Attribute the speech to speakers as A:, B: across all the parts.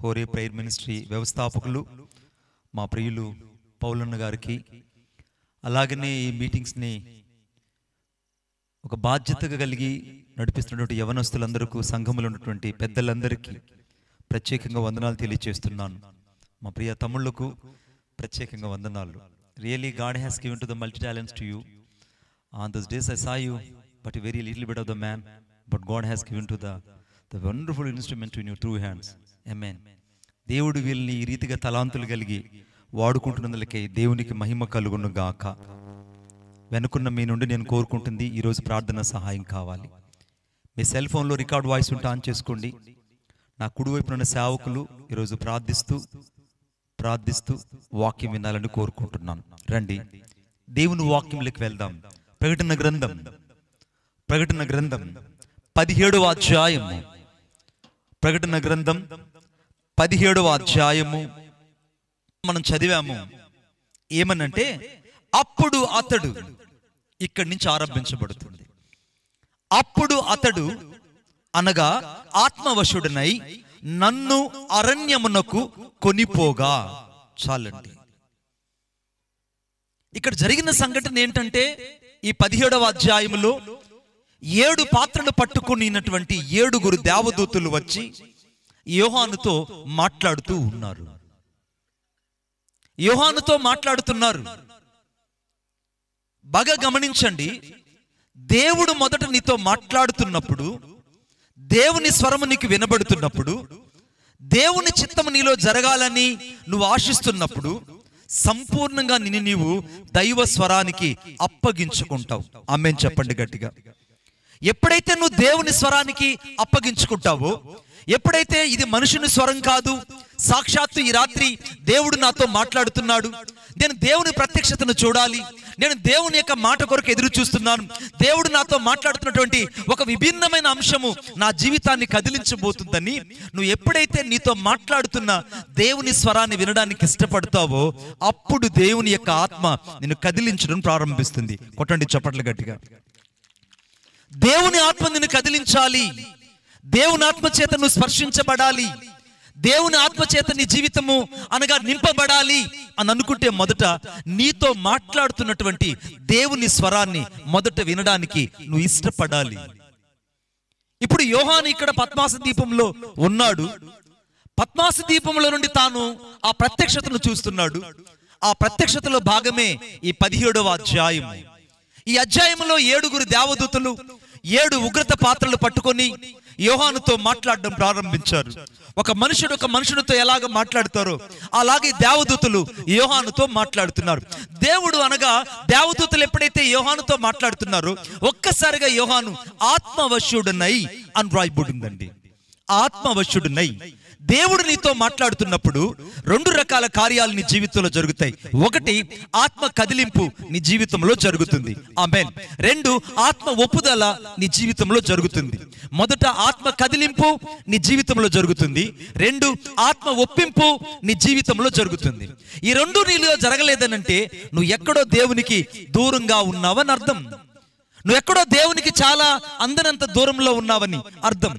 A: కోరే prayer ministry వ్యవస్థాపకులు మా ప్రియులు పౌలన్న గారికి, అలాగనే ఈ మీటింగ్స్ని ఒక బాధ్యతగా కలిగి నడిపిస్తున్నటువంటి యవనస్తులందరికీ, సంఘములో ఉన్నటువంటి పెద్దలందరికీ ప్రత్యేకంగా వందనాలు తెలియజేస్తున్నాను. మా ప్రియ తమ్ముళ్లకు ప్రత్యేకంగా వందనాలు. Really God has given to the multi talents to you. On those days I saw you but very little bit of the man, but God has given to the wonderful instrument in your true hands. Amen. దేవుడు వీళ్ళని ఈ రీతిగా తలాంతులు కలిగి వాడుకుంటున్నందులకే దేవునికి మహిమ కలుగును గాక. వెనుకున్న మీ నుండి నేను కోరుకుంటుంది, ఈరోజు ప్రార్థన సహాయం కావాలి. మీ సెల్ ఫోన్లో రికార్డ్ వాయిస్ ఉంటే ఆన్ చేసుకోండి. నా కుడివైపున ఉన్న సేవకులు ఈరోజు ప్రార్థిస్తూ వాక్యం వినాలని కోరుకుంటున్నాను. రండి, దేవుని వాక్యంలోకి వెళ్దాం. ప్రకటన గ్రంథం 17వ అధ్యాయము. ప్రకటన గ్రంథం 17వ అధ్యాయము మనం చదివాము. ఏమనంటే, అప్పుడు అతడు, ఇక్కడి నుంచి ఆరంభించబడుతుంది. అప్పుడు అతడు అనగా ఆత్మవశుడనై నన్ను అరణ్యమునకు కొనిపోగా. చాలండి. ఇక్కడ జరిగిన సంఘటన ఏంటంటే, ఈ 17వ అధ్యాయములో 7 పాత్రలు పట్టుకున్నటువంటి 7 దేవదూతలు వచ్చి యోహానుతో మాట్లాడుతున్నారు. బాగా గమనించండి. దేవుడు మొదట నీతో మాట్లాడుతున్నప్పుడు, దేవుని స్వరము నీకు వినబడుతున్నప్పుడు, దేవుని చిత్తము నీలో జరగాలని నువ్వు ఆశిస్తున్నప్పుడు సంపూర్ణంగా నీవు దైవ స్వరానికి అప్పగించుకుంటావు. ఆమేన్ చెప్పండి గట్టిగా. ఎప్పుడైతే నువ్వు దేవుని స్వరానికి అప్పగించుకుంటావో, ఎప్పుడైతే ఇది మనుషుని స్వరం కాదు, సాక్షాత్తు ఈ రాత్రి దేవుడు నాతో మాట్లాడుతున్నాడు, నేను దేవుని ప్రత్యక్షతను చూడాలి, నేను దేవుని యొక్క మాట కొరకు ఎదురు చూస్తున్నాను, దేవుడు నాతో మాట్లాడుతున్నటువంటి ఒక విభిన్నమైన అంశము నా జీవితాన్ని కదిలించబోతుందని నువ్వు ఎప్పుడైతే నీతో మాట్లాడుతున్న దేవుని స్వరాన్ని వినడానికి ఇష్టపడతావో, అప్పుడు దేవుని యొక్క ఆత్మ నిన్ను కదిలించడం ప్రారంభిస్తుంది. కొట్టండి చప్పట్లు గట్టిగా. దేవుని ఆత్మ నిన్ను కదిలించాలి. దేవుని ఆత్మ చేత నువ్వు స్పర్శించబడాలి. దేవుని ఆత్మ చేత నీ జీవితము అనగా నింపబడాలి అని అనుకుంటే, మొదట నీతో మాట్లాడుతున్నటువంటి దేవుని స్వరాన్ని మొదట వినడానికి నువ్వు ఇష్టపడాలి. ఇప్పుడు యోహాను ఇక్కడ పద్మాస దీపంలో ఉన్నాడు. పద్మాస దీపంలో నుండి తాను ఆ ప్రత్యక్షతను చూస్తున్నాడు. ఆ ప్రత్యక్షతలో భాగమే ఈ 17వ అధ్యాయం. ఈ అధ్యాయంలో 7 దేవదూతలు 7 ఉగ్రత పాత్రలు పట్టుకొని యోహానుతో మాట్లాడడం ప్రారంభించారు. ఒక మనుషుడితో ఎలాగ మాట్లాడతారో అలాగే దేవదూతలు యోహానుతో మాట్లాడుతున్నారు. దేవుడు అనగా దేవదూతలు ఎప్పుడైతే యోహానుతో మాట్లాడుతున్నారో, ఒక్కసారిగా యోహాను ఆత్మవశుడనై అని రాయబడిందండి. ఆత్మవశుడనై. దేవుడు నీతో మాట్లాడుతున్నప్పుడు 2 రకాల కార్యాలు నీ జీవితంలో జరుగుతాయి. 1, ఆత్మ కదిలింపు నీ జీవితంలో జరుగుతుంది. ఆమేన్. 2, ఆత్మ ఒప్పుదల నీ జీవితంలో జరుగుతుంది. మొదట ఆత్మ కదిలింపు నీ జీవితంలో జరుగుతుంది. 2, ఆత్మ ఒప్పింపు నీ జీవితంలో జరుగుతుంది. ఈ 2 నీలో జరగలేదనంటే నువ్వు ఎక్కడో దేవునికి దూరంగా ఉన్నావని అర్థం. నువ్వు ఎక్కడో దేవునికి చాలా అందనంత దూరంలో ఉన్నావని అర్థం.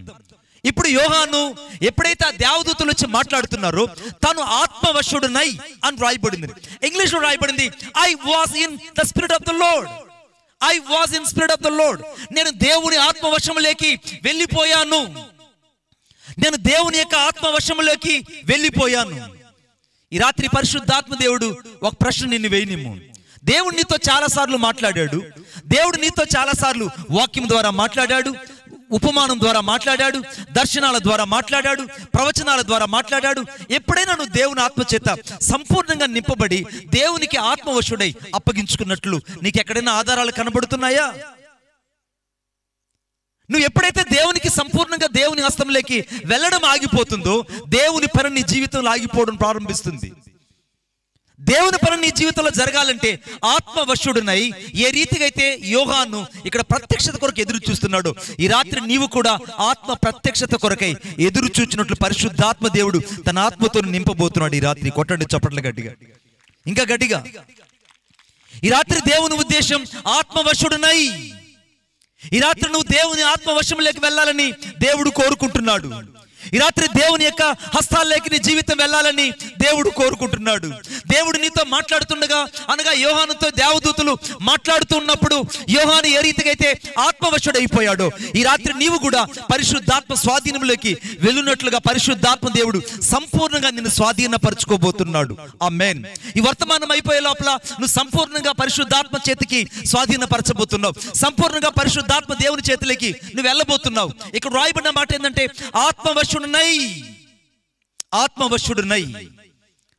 A: ఇప్పుడు యోహాను ఎప్పుడైతే ఆ దేవదూతలు వచ్చి మాట్లాడుతున్నారో, తాను ఆత్మవశుడనై అని రాయబడింది. ఇంగ్లీష్ లో రాయబడింది, I was in the spirit of the lord. I was in spirit of the lord. నేను దేవుని ఆత్మవశములోకి వెళ్ళిపోయాను. నేను దేవుని యొక్క ఆత్మవశములోకి వెళ్ళిపోయాను. ఈ రాత్రి పరిశుద్ధాత్మ దేవుడు ఒక ప్రశ్న నిన్ను వేయనిమ్ము. దేవుడు నీతో చాలా సార్లు మాట్లాడాడు. దేవుడు నీతో చాలా సార్లు వాక్యం ద్వారా మాట్లాడాడు, ఉపమానం ద్వారా మాట్లాడాడు, దర్శనాల ద్వారా మాట్లాడాడు, ప్రవచనాల ద్వారా మాట్లాడాడు. ఎప్పుడైనా నువ్వు దేవుని ఆత్మ చేత సంపూర్ణంగా నింపబడి దేవునికి ఆత్మవశుడై అప్పగించుకున్నట్లు నీకు ఎక్కడైనా ఆధారాలు కనబడుతున్నాయా? నువ్వు ఎప్పుడైతే దేవునికి సంపూర్ణంగా దేవుని హస్తంలోకి వెళ్ళడం ఆగిపోతుందో, దేవుని పని నీ జీవితంలో ఆగిపోవడం ప్రారంభిస్తుంది. దేవుని పని నీ జీవితంలో జరగాలంటే ఆత్మవశుడనై, ఏ రీతిగా అయితే యోహాను ఇక్కడ ప్రత్యక్షత కొరకు ఎదురు చూస్తున్నాడు, ఈ రాత్రి నీవు కూడా ఆత్మ ప్రత్యక్షత కొరకై ఎదురు చూచినట్లు పరిశుద్ధాత్మ దేవుడు తన ఆత్మతో నింపబోతున్నాడు ఈ రాత్రి. కొట్టండి చప్పట్లు గట్టిగా, ఇంకా గట్టిగా. ఈ రాత్రి దేవుని ఉద్దేశం ఆత్మవశుడనై. ఈ రాత్రి నువ్వు దేవుని ఆత్మవశంలోకి వెళ్ళాలని దేవుడు కోరుకుంటున్నాడు. ఈ రాత్రి దేవుని యొక్క హస్తాల్లోకి నీ జీవితం వెళ్ళాలని దేవుడు కోరుకుంటున్నాడు. దేవుడు నీతో మాట్లాడుతుండగా, అనగా యోహానుతో దేవదూతలు మాట్లాడుతున్నప్పుడు యోహాను ఏ రీతిగా అయితే ఆత్మవశుడైపోయాడో, ఈ రాత్రి నీవు కూడా పరిశుద్ధాత్మ స్వాధీనంలోకి వెళ్ళున్నట్లుగా పరిశుద్ధాత్మ దేవుడు సంపూర్ణంగా నిన్ను స్వాధీనపరచుకోబోతున్నాడు. ఆమేన్. ఈ వర్తమానం అయిపోయే లోపల నువ్వు సంపూర్ణంగా పరిశుద్ధాత్మ చేతికి స్వాధీనపరచబోతున్నావు. సంపూర్ణంగా పరిశుద్ధాత్మ దేవుని చేతిలోకి నువ్వు వెళ్ళబోతున్నావు. ఇక్కడ రాయబడిన మాట ఏంటంటే ఆత్మవశుడునై.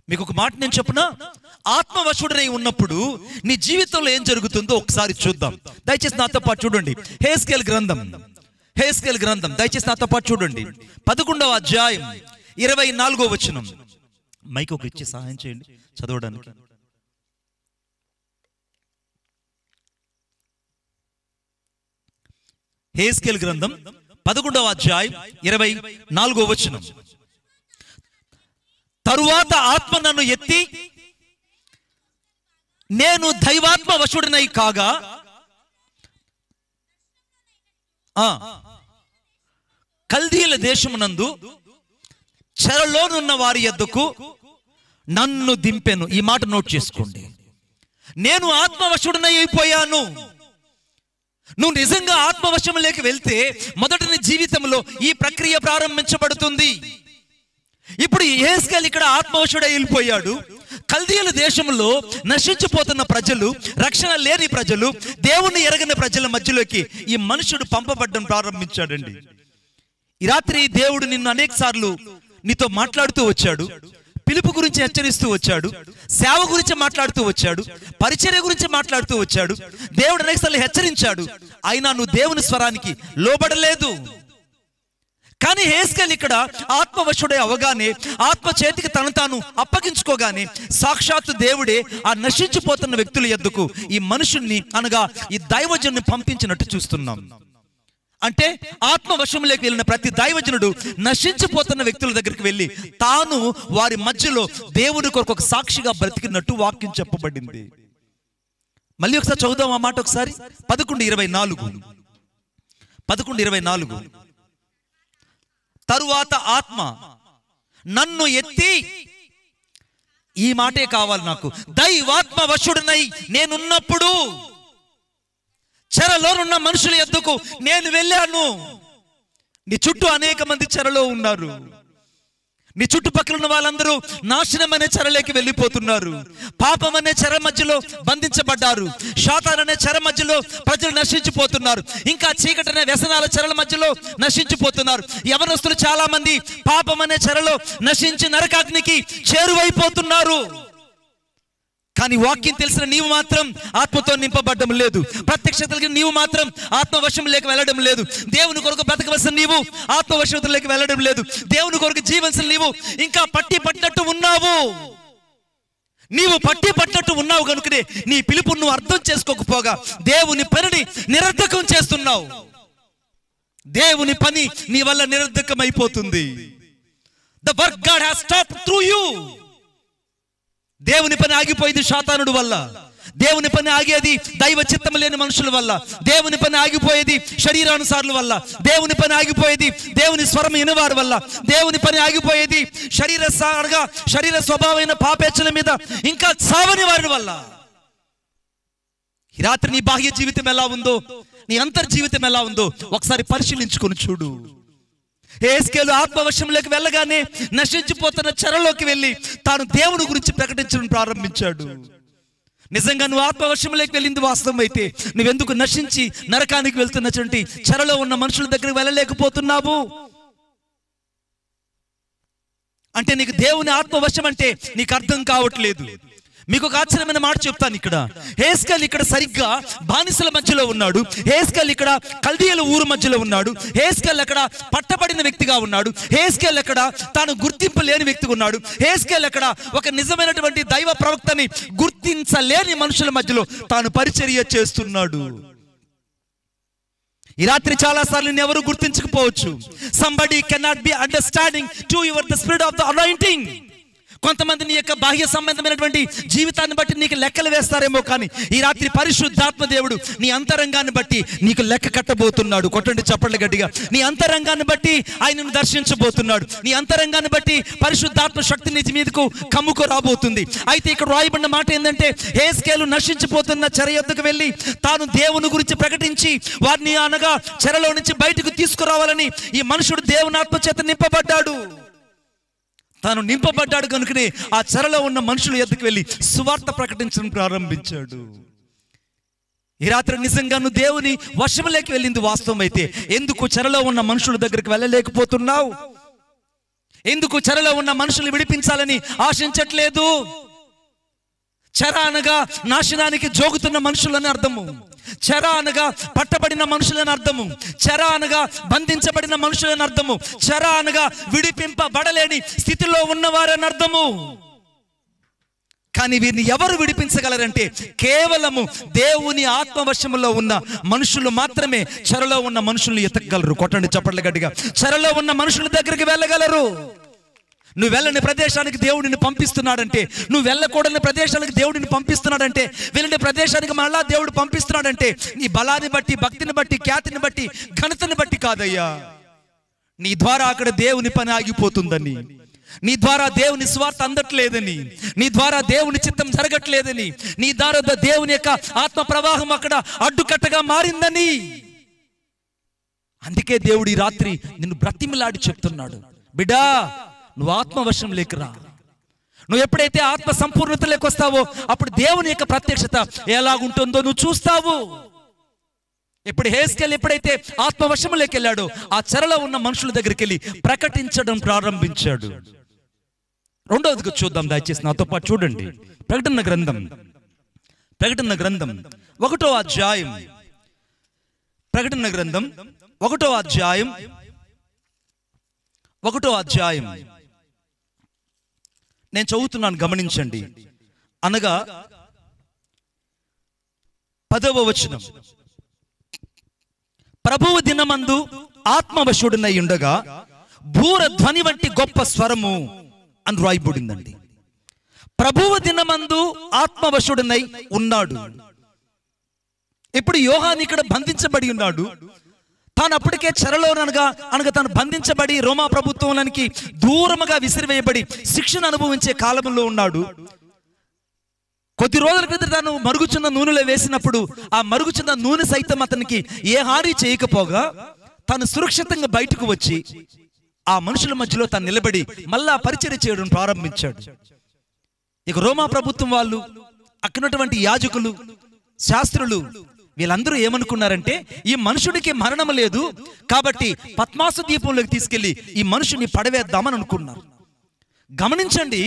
A: మీకు ఒక మాట నేను చెప్పునా, ఆత్మవశుడై ఉన్నప్పుడు నీ జీవితంలో ఏం జరుగుతుందో ఒకసారి చూద్దాం. దయచేసి నాతో పాటు చూడండి. హెస్కేల్ గ్రంథం దయచేసి నాతో పాటు చూడండి. 11వ అధ్యాయం 24వ వచనం. మైక్ ఒక ఇచ్చి సహాయం చేయండి చదవడానికి. హెస్కేల్ గ్రంథం 11వ అధ్యాయం 24వ వచనం. తరువాత ఆత్మ నన్ను ఎత్తి నేను దైవాత్మ వశుడినై కాగా కల్దీల దేశమునందు చెరలోనున్న వారి యొద్దకు నన్ను దింపెను. ఈ మాట నోట్ చేసుకోండి. నేను ఆత్మవశుడినై అయిపోయాను. నువ్వు నిజంగా ఆత్మవశంలోకి వెళ్తే మొదట నీ జీవితంలో ఈ ప్రక్రియ ప్రారంభించబడుతుంది. ఇప్పుడు యెహెజ్కేలు ఇక్కడ ఆత్మవశుడై వెళ్ళిపోయాడు. కల్దీయుల దేశంలో నశించిపోతున్న ప్రజలు, రక్షణ లేని ప్రజలు, దేవుణ్ణి ఎరగని ప్రజల మధ్యలోకి ఈ మనుషుడు పంపబడ్డం ప్రారంభించాడండి. ఈ రాత్రి దేవుడు నిన్ను అనేక సార్లు నీతో మాట్లాడుతూ వచ్చాడు. పిలుపు గురించి హెచ్చరిస్తూ వచ్చాడు. సేవ గురించి మాట్లాడుతూ వచ్చాడు. పరిచర్య గురించి మాట్లాడుతూ వచ్చాడు. దేవుడు అనేకసార్లు హెచ్చరించాడు. అయినా నువ్వు దేవుని స్వరానికి లోబడలేదు. కానీ యెహెజ్కేలు ఇక్కడ ఆత్మవశుడై అవగానే, ఆత్మ చేతికి తను తాను అప్పగించుకోగానే సాక్షాత్తు దేవుడే ఆ నశించిపోతున్న వ్యక్తుల యొద్దకు ఈ మనుషుల్ని, అనగా ఈ దైవజనుని పంపించినట్టు చూస్తున్నాం. అంటే ఆత్మవశంలోకి వెళ్ళిన ప్రతి దైవజనుడు నశించిపోతున్న వ్యక్తుల దగ్గరికి వెళ్ళి తాను వారి మధ్యలో దేవుని కొరకు ఒక సాక్షిగా బ్రతికినట్టు వాక్యం చెప్పబడింది. మళ్ళీ ఒకసారి చదువుదాం ఆ మాట ఒకసారి. 11:24. తరువాత ఆత్మ నన్ను ఎత్తి, ఈ మాటే కావాలి నాకు, దైవాత్మ వశుడినై నేనున్నప్పుడు చెరలోనున్న మనుషుల యొద్దకు నేను వెళ్ళాను. నీ చుట్టూ అనేక మంది చెరలో ఉన్నారు. నీ చుట్టుపక్కల ఉన్న వాళ్ళందరూ నాశనం అనే చెరలోకి వెళ్ళిపోతున్నారు. పాపం అనే చెర మధ్యలో బంధించబడ్డారు. శాతాన్ అనే చెర మధ్యలో ప్రజలు నశించిపోతున్నారు. ఇంకా చీకటి అనే వ్యసనాల చెరల మధ్యలో నశించిపోతున్నారు. యవనస్తులు చాలా మంది పాపం అనే చెరలో నశించి నరకాగ్నికి చేరువైపోతున్నారు. కానీ వాక్యం తెలిసిన నీవు మాత్రం ఆత్మతో నింపబడడం లేదు. ప్రత్యక్షతలకి నీవు మాత్రం ఆత్మవశంలోకి వెళ్ళడం లేదు. దేవుని కొరకు బ్రతకవలసిన నీవు ఆత్మవశంలోకి వెళ్ళడం లేదు. దేవుని కొరకు జీవించిన నీవు ఇంకా పట్టినట్టు ఉన్నావు. నీవు పట్టినట్టు ఉన్నావు కనుకనే నీ పిలుపు నువ్వు అర్థం చేసుకోకపోగా దేవుని పనిని నిరర్ధకం చేస్తున్నావు. దేవుని పని నీ వల్ల నిరర్ధకం అయిపోతుంది. The work God has stopped through you. దేవుని పని ఆగిపోయింది శాతానుడు వల్ల. దేవుని పని ఆగేది దైవ చిత్తం లేని మనుషుల వల్ల. దేవుని పని ఆగిపోయేది శరీరానుసారుల వల్ల. దేవుని పని ఆగిపోయేది దేవుని స్వరం వినవారి వల్ల. దేవుని పని ఆగిపోయేది శరీర స్వభావమైన పాపేచ్చల మీద ఇంకా సావని వారి వల్ల. ఈ రాత్రి నీ బాహ్య జీవితం ఎలా ఉందో, నీ అంతర్జీవితం ఎలా ఉందో ఒకసారి పరిశీలించుకొని చూడు. యెహెజ్కేలు ఆత్మవశంలోకి వెళ్ళగానే నశించిపోతున్న చెరలోకి వెళ్ళి తాను దేవుని గురించి ప్రకటించడం ప్రారంభించాడు. నిజంగా నువ్వు ఆత్మవశంలోకి వెళ్ళింది వాస్తవం అయితే నువ్వెందుకు నశించి నరకానికి వెళ్తున్నటువంటి చెరలో ఉన్న మనుషుల దగ్గరికి వెళ్ళలేకపోతున్నావు? అంటే నీకు దేవుని ఆత్మవశం అంటే నీకు అర్థం కావట్లేదు. మీకు ఒక ఆశ్చర్యమైన మాట చెప్తాను. ఇక్కడ యెహెజ్కేలు ఇక్కడ సరిగ్గా బానిసల మధ్యలో ఉన్నాడు. యెహెజ్కేలు ఇక్కడ కల్దీయుల ఊరు మధ్యలో ఉన్నాడు. యెహెజ్కేలు అక్కడ పట్టబడిన వ్యక్తిగా ఉన్నాడు. యెహెజ్కేలు అక్కడ తాను గుర్తింపు లేని వ్యక్తిగా ఉన్నాడు. యెహెజ్కేలు అక్కడ ఒక నిజమైనటువంటి దైవ ప్రవక్తని గుర్తించలేని మనుషుల మధ్యలో తాను పరిచర్య చేస్తున్నాడు. ఈ రాత్రి చాలా సార్లు నేను ఎవరు గుర్తించకపోవచ్చు. Somebody cannot be understanding to your the spirit of the anointing. కొంతమంది నీ యొక్క బాహ్య సంబంధమైనటువంటి జీవితాన్ని బట్టి నీకు లెక్కలు వేస్తారేమో, కానీ ఈ రాత్రి పరిశుద్ధాత్మ దేవుడు నీ అంతరంగాన్ని బట్టి నీకు లెక్క కట్టబోతున్నాడు. కొట్టండి చప్పట్లు గట్టిగా. నీ అంతరంగాన్ని బట్టి ఆయనను దర్శించబోతున్నాడు. నీ అంతరంగాన్ని బట్టి పరిశుద్ధాత్మ శక్తి నీ మీదకు కమ్ముకు రాబోతుంది. అయితే ఇక్కడ రాయబడిన మాట ఏంటంటే, హెజ్కేలు నశించిపోతున్న చెర యొద్దకు వెళ్ళి తాను దేవుని గురించి ప్రకటించి వారిని అనగా చెరలో నుంచి బయటకు తీసుకురావాలని ఈ మనుషుడు దేవుని ఆత్మ చేత నింపబడ్డాడు. తాను నింపబడ్డాడు కనుకనే ఆ చెరలో ఉన్న మనుషుల యొద్దకు వెళ్ళి సువార్త ప్రకటించడం ప్రారంభించాడు. ఈ రాత్రి నిజంగా నువ్వు దేవుని వశంలోకి వెళ్ళింది వాస్తవం అయితే ఎందుకు చెరలో ఉన్న మనుషుల దగ్గరికి వెళ్ళలేకపోతున్నావు? ఎందుకు చెరలో ఉన్న మనుషులు విడిపించాలని ఆశించట్లేదు? చెర అనగా నాశనానికి జోగుతున్న మనుషులని అర్థము. చెర అనగా పట్టబడిన మనుషులని అర్థము. చెర అనగా బంధించబడిన మనుషులని అర్థము. చెర అనగా విడిపింపబడలేని స్థితిలో ఉన్నవారని అర్థము. కానీ వీరిని ఎవరు విడిపించగలరంటే కేవలము దేవుని ఆత్మవశములో ఉన్న మనుషులు మాత్రమే చెరలో ఉన్న మనుషుల్ని ఎత్తగలరు. కొట్టండి చప్పట్లు గట్టిగా. చెరలో ఉన్న మనుషుల దగ్గరికి వెళ్ళగలరు. నువ్వు వెళ్ళని ప్రదేశానికి దేవుడిని పంపిస్తున్నాడంటే, నువ్వు వెళ్ళకూడని ప్రదేశానికి దేవుడిని పంపిస్తున్నాడంటే, వెళ్ళని ప్రదేశానికి మళ్ళా దేవుడు పంపిస్తున్నాడంటే నీ బలాన్ని బట్టి, భక్తిని బట్టి, ఖ్యాతిని బట్టి, ఘనతని బట్టి కాదయ్యా. నీ ద్వారా అక్కడ దేవుని పని ఆగిపోతుందని, నీ ద్వారా దేవుని స్వార్థ అందట్లేదని, నీ ద్వారా దేవుని చిత్తం జరగట్లేదని, నీ ద్వారా దేవుని యొక్క ఆత్మ ప్రవాహం అక్కడ అడ్డుకట్టగా మారిందని. అందుకే దేవుడు ఈ రాత్రి నిన్ను బ్రతిమిలాడి చెప్తున్నాడు, బిడ్డా నువ్వు ఆత్మవశం లేకురా. నువ్వు ఎప్పుడైతే ఆత్మ సంపూర్ణతలోకి వస్తావో అప్పుడు దేవుని యొక్క ప్రత్యక్షత ఎలాగుంటుందో నువ్వు చూస్తావు. ఇప్పుడు హెజ్కేలు ఎప్పుడైతే ఆత్మవశంలోకి వెళ్ళాడో ఆ చెరలో ఉన్న మనుషుల దగ్గరికి వెళ్ళి ప్రకటించడం ప్రారంభించాడు. రెండవదిగా చూద్దాం, దయచేసి నాతో పాటు చూడండి. ప్రకటన గ్రంథం 1వ అధ్యాయం. ప్రకటన గ్రంథం 1వ అధ్యాయం 1వ అధ్యాయం నేను చదువుతున్నాను, గమనించండి. అనగా 10వ వచనం, ప్రభువు దినమందు ఆత్మవశుడునై ఉండగా భూర ధ్వని వంటి గొప్ప స్వరము అని రాయబడిందండి. ప్రభువు దినమందు ఆత్మవశుడునై ఉన్నాడు. ఇప్పుడు యోహాను ఇక్కడ బంధించబడి ఉన్నాడు. తాను అప్పటికే చెరలో అనగా తాను బంధించబడి రోమా ప్రభుత్వానికి దూరముగా విసిరివేయబడి శిక్షను అనుభవించే కాలంలో ఉన్నాడు. కొద్ది రోజుల క్రితం తాను మరుగుచున్న నూనెలో వేసినప్పుడు ఆ మరుగుచున్న నూనె సైతం అతనికి ఏ హాని చేయకపోగా తాను సురక్షితంగా బయటకు వచ్చి ఆ మనుషుల మధ్యలో తాను నిలబడి మళ్ళా పరిచర్య చేయడం ప్రారంభించాడు. ఇక రోమా ప్రభుత్వం వాళ్ళు, అక్కడున్నటువంటి యాజకులు, శాస్త్రులు వీళ్ళందరూ ఏమనుకున్నారంటే ఈ మనుషుడికి మరణం లేదు కాబట్టి పద్మాసు దీపంలోకి తీసుకెళ్లి ఈ మనుషుని పడవేద్దామని అనుకున్నారు. గమనించండి,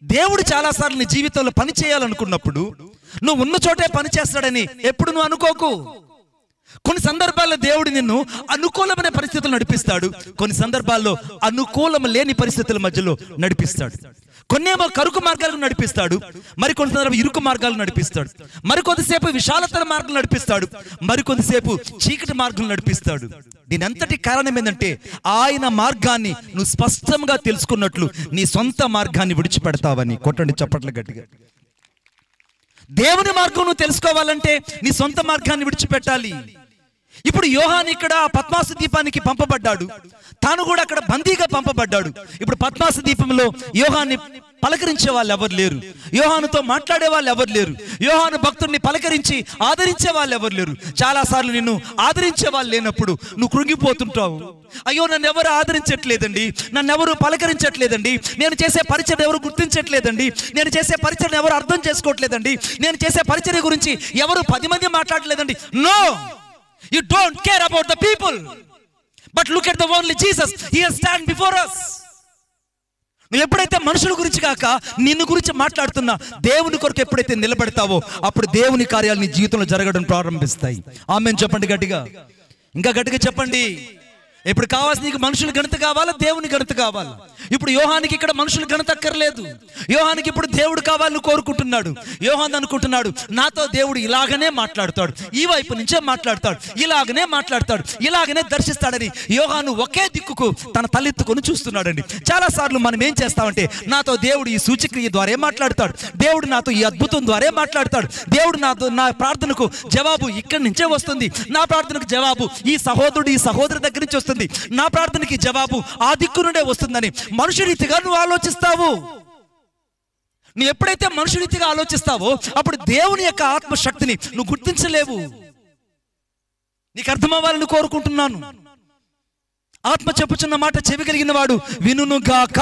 A: దేవుడు చాలాసార్లు నీ జీవితంలో పని చేయాలనుకున్నప్పుడు నువ్వు ఉన్న చోటే పని చేస్తాడని ఎప్పుడు నువ్వు అనుకోకు. కొన్ని సందర్భాల్లో దేవుడు నిన్ను అనుకూలమైన పరిస్థితులు నడిపిస్తాడు, కొన్ని సందర్భాల్లో అనుకూలం లేని పరిస్థితుల మధ్యలో నడిపిస్తాడు. కొన్నేమో కరుకు మార్గాలకు నడిపిస్తాడు, మరికొన్ని సందర్భాలు ఇరుకు మార్గాలు నడిపిస్తాడు, మరికొంతసేపు విశాలతర మార్గం నడిపిస్తాడు, మరికొంతసేపు చీకటి మార్గం నడిపిస్తాడు. దీని అంతటి కారణం ఏంటంటే ఆయన మార్గాన్ని నువ్వు స్పష్టంగా తెలుసుకున్నట్లు నీ సొంత మార్గాన్ని విడిచిపెడతావని. కొట్టండి చప్పట్లు గట్టిగా. దేవుని మార్గం నువ్వు తెలుసుకోవాలంటే నీ సొంత మార్గాన్ని విడిచిపెట్టాలి. ఇప్పుడు యోహాను ఇక్కడ పద్మాసు దీపానికి పంపబడ్డాడు, తాను కూడా అక్కడ బందీగా పంపబడ్డాడు. ఇప్పుడు పద్మాసు దీపంలో యోహాన్ని పలకరించే వాళ్ళు ఎవరు లేరు, యోహానుతో మాట్లాడే వాళ్ళు ఎవరు లేరు, యోహాను భక్తుడిని పలకరించి ఆదరించే వాళ్ళు ఎవరు లేరు. చాలాసార్లు నిన్ను ఆదరించే వాళ్ళు లేనప్పుడు నువ్వు కృంగిపోతుంటావు. అయ్యో నన్ను ఎవరు ఆదరించట్లేదండి, నన్ను ఎవరు పలకరించట్లేదండి, నేను చేసే పరిచయం ఎవరు గుర్తించట్లేదండి, నేను చేసే పరిచయం ఎవరు అర్థం చేసుకోవట్లేదండి, నేను చేసే పరిచర్య గురించి ఎవరు 10 మంది మాట్లాడలేదండి. No, you don't care about the people, but look at the only Jesus. He has stand before us. నువ్వు ఎప్పుడైతే మనుషుల గురించి కాక నిన్ను గురించి మాట్లాడుతున్నా దేవుని కొరకు ఎప్పుడైతే నిలబడతావో అప్పుడు దేవుని కార్యాలు నీ జీవితంలో జరగడం ప్రారంభిస్తాయి. ఆమేన్ చెప్పండి గట్టిగా, ఇంకా గట్టిగా చెప్పండి. ఇప్పుడు కావాల్సిన నీకు మనుషుల ఘనత కావాలా, దేవుని ఘనత కావాలా? ఇప్పుడు యోహానికి ఇక్కడ మనుషుల ఘనత అక్కర్లేదు. యోహానికి ఇప్పుడు దేవుడు కావాలని కోరుకుంటున్నాడు. యోహాన్ అనుకుంటున్నాడు, నాతో దేవుడు ఇలాగనే మాట్లాడతాడు, ఈ వైపు నుంచే మాట్లాడతాడు, ఇలాగనే మాట్లాడతాడు, ఇలాగనే దర్శిస్తాడని యోహాను ఒకే దిక్కుకు తన తలెత్తుకొని చూస్తున్నాడండి. చాలా సార్లు మనం ఏం చేస్తామంటే, నాతో దేవుడు ఈ సూచక్రియ ద్వారా మాట్లాడతాడు, దేవుడు నాతో ఈ అద్భుతం ద్వారా మాట్లాడతాడు, దేవుడు నాతో నా ప్రార్థనకు జవాబు ఇక్కడి నుంచే వస్తుంది, నా ప్రార్థనకు జవాబు ఈ సహోదరుడు ఈ సహోదరు దగ్గర నుంచి వస్తుంది, నా ప్రార్థనకి జవాబు ఆ దిక్కు నుండే వస్తుందని మనుషురీతిగా నువ్వు ఆలోచిస్తావు. నువ్వు ఎప్పుడైతే మనుషురీతిగా ఆలోచిస్తావో అప్పుడు దేవుని యొక్క ఆత్మశక్తిని నువ్వు గుర్తించలేవు. నీకు అర్థమవ్వాలని కోరుకుంటున్నాను. ఆత్మ చెప్పుచున్న మాట చెవి కలిగిన వాడు వినుగాక.